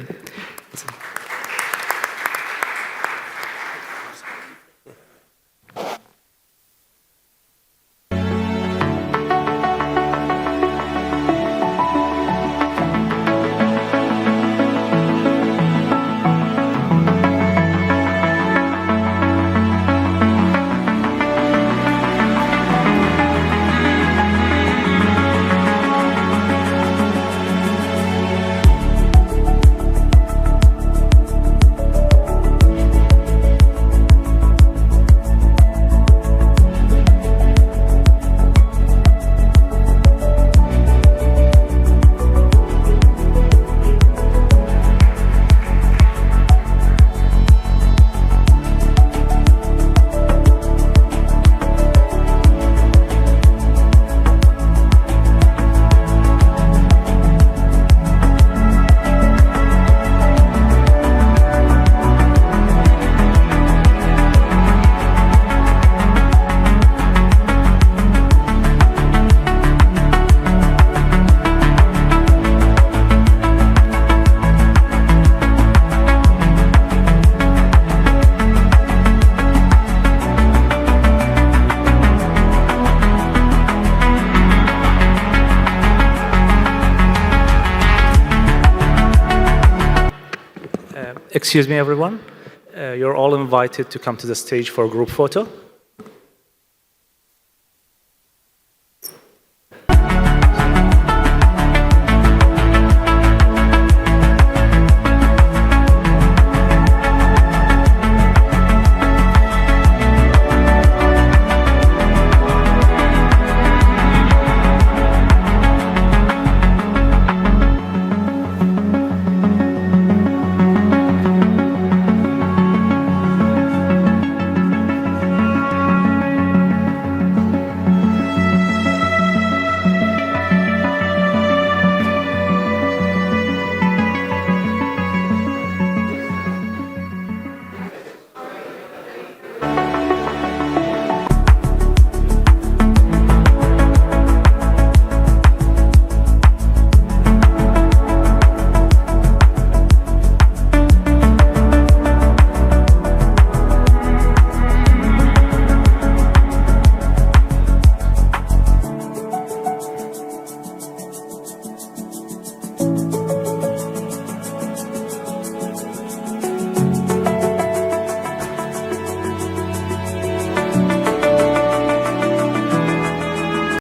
Excuse me, everyone. You're all invited to come to the stage for a group photo.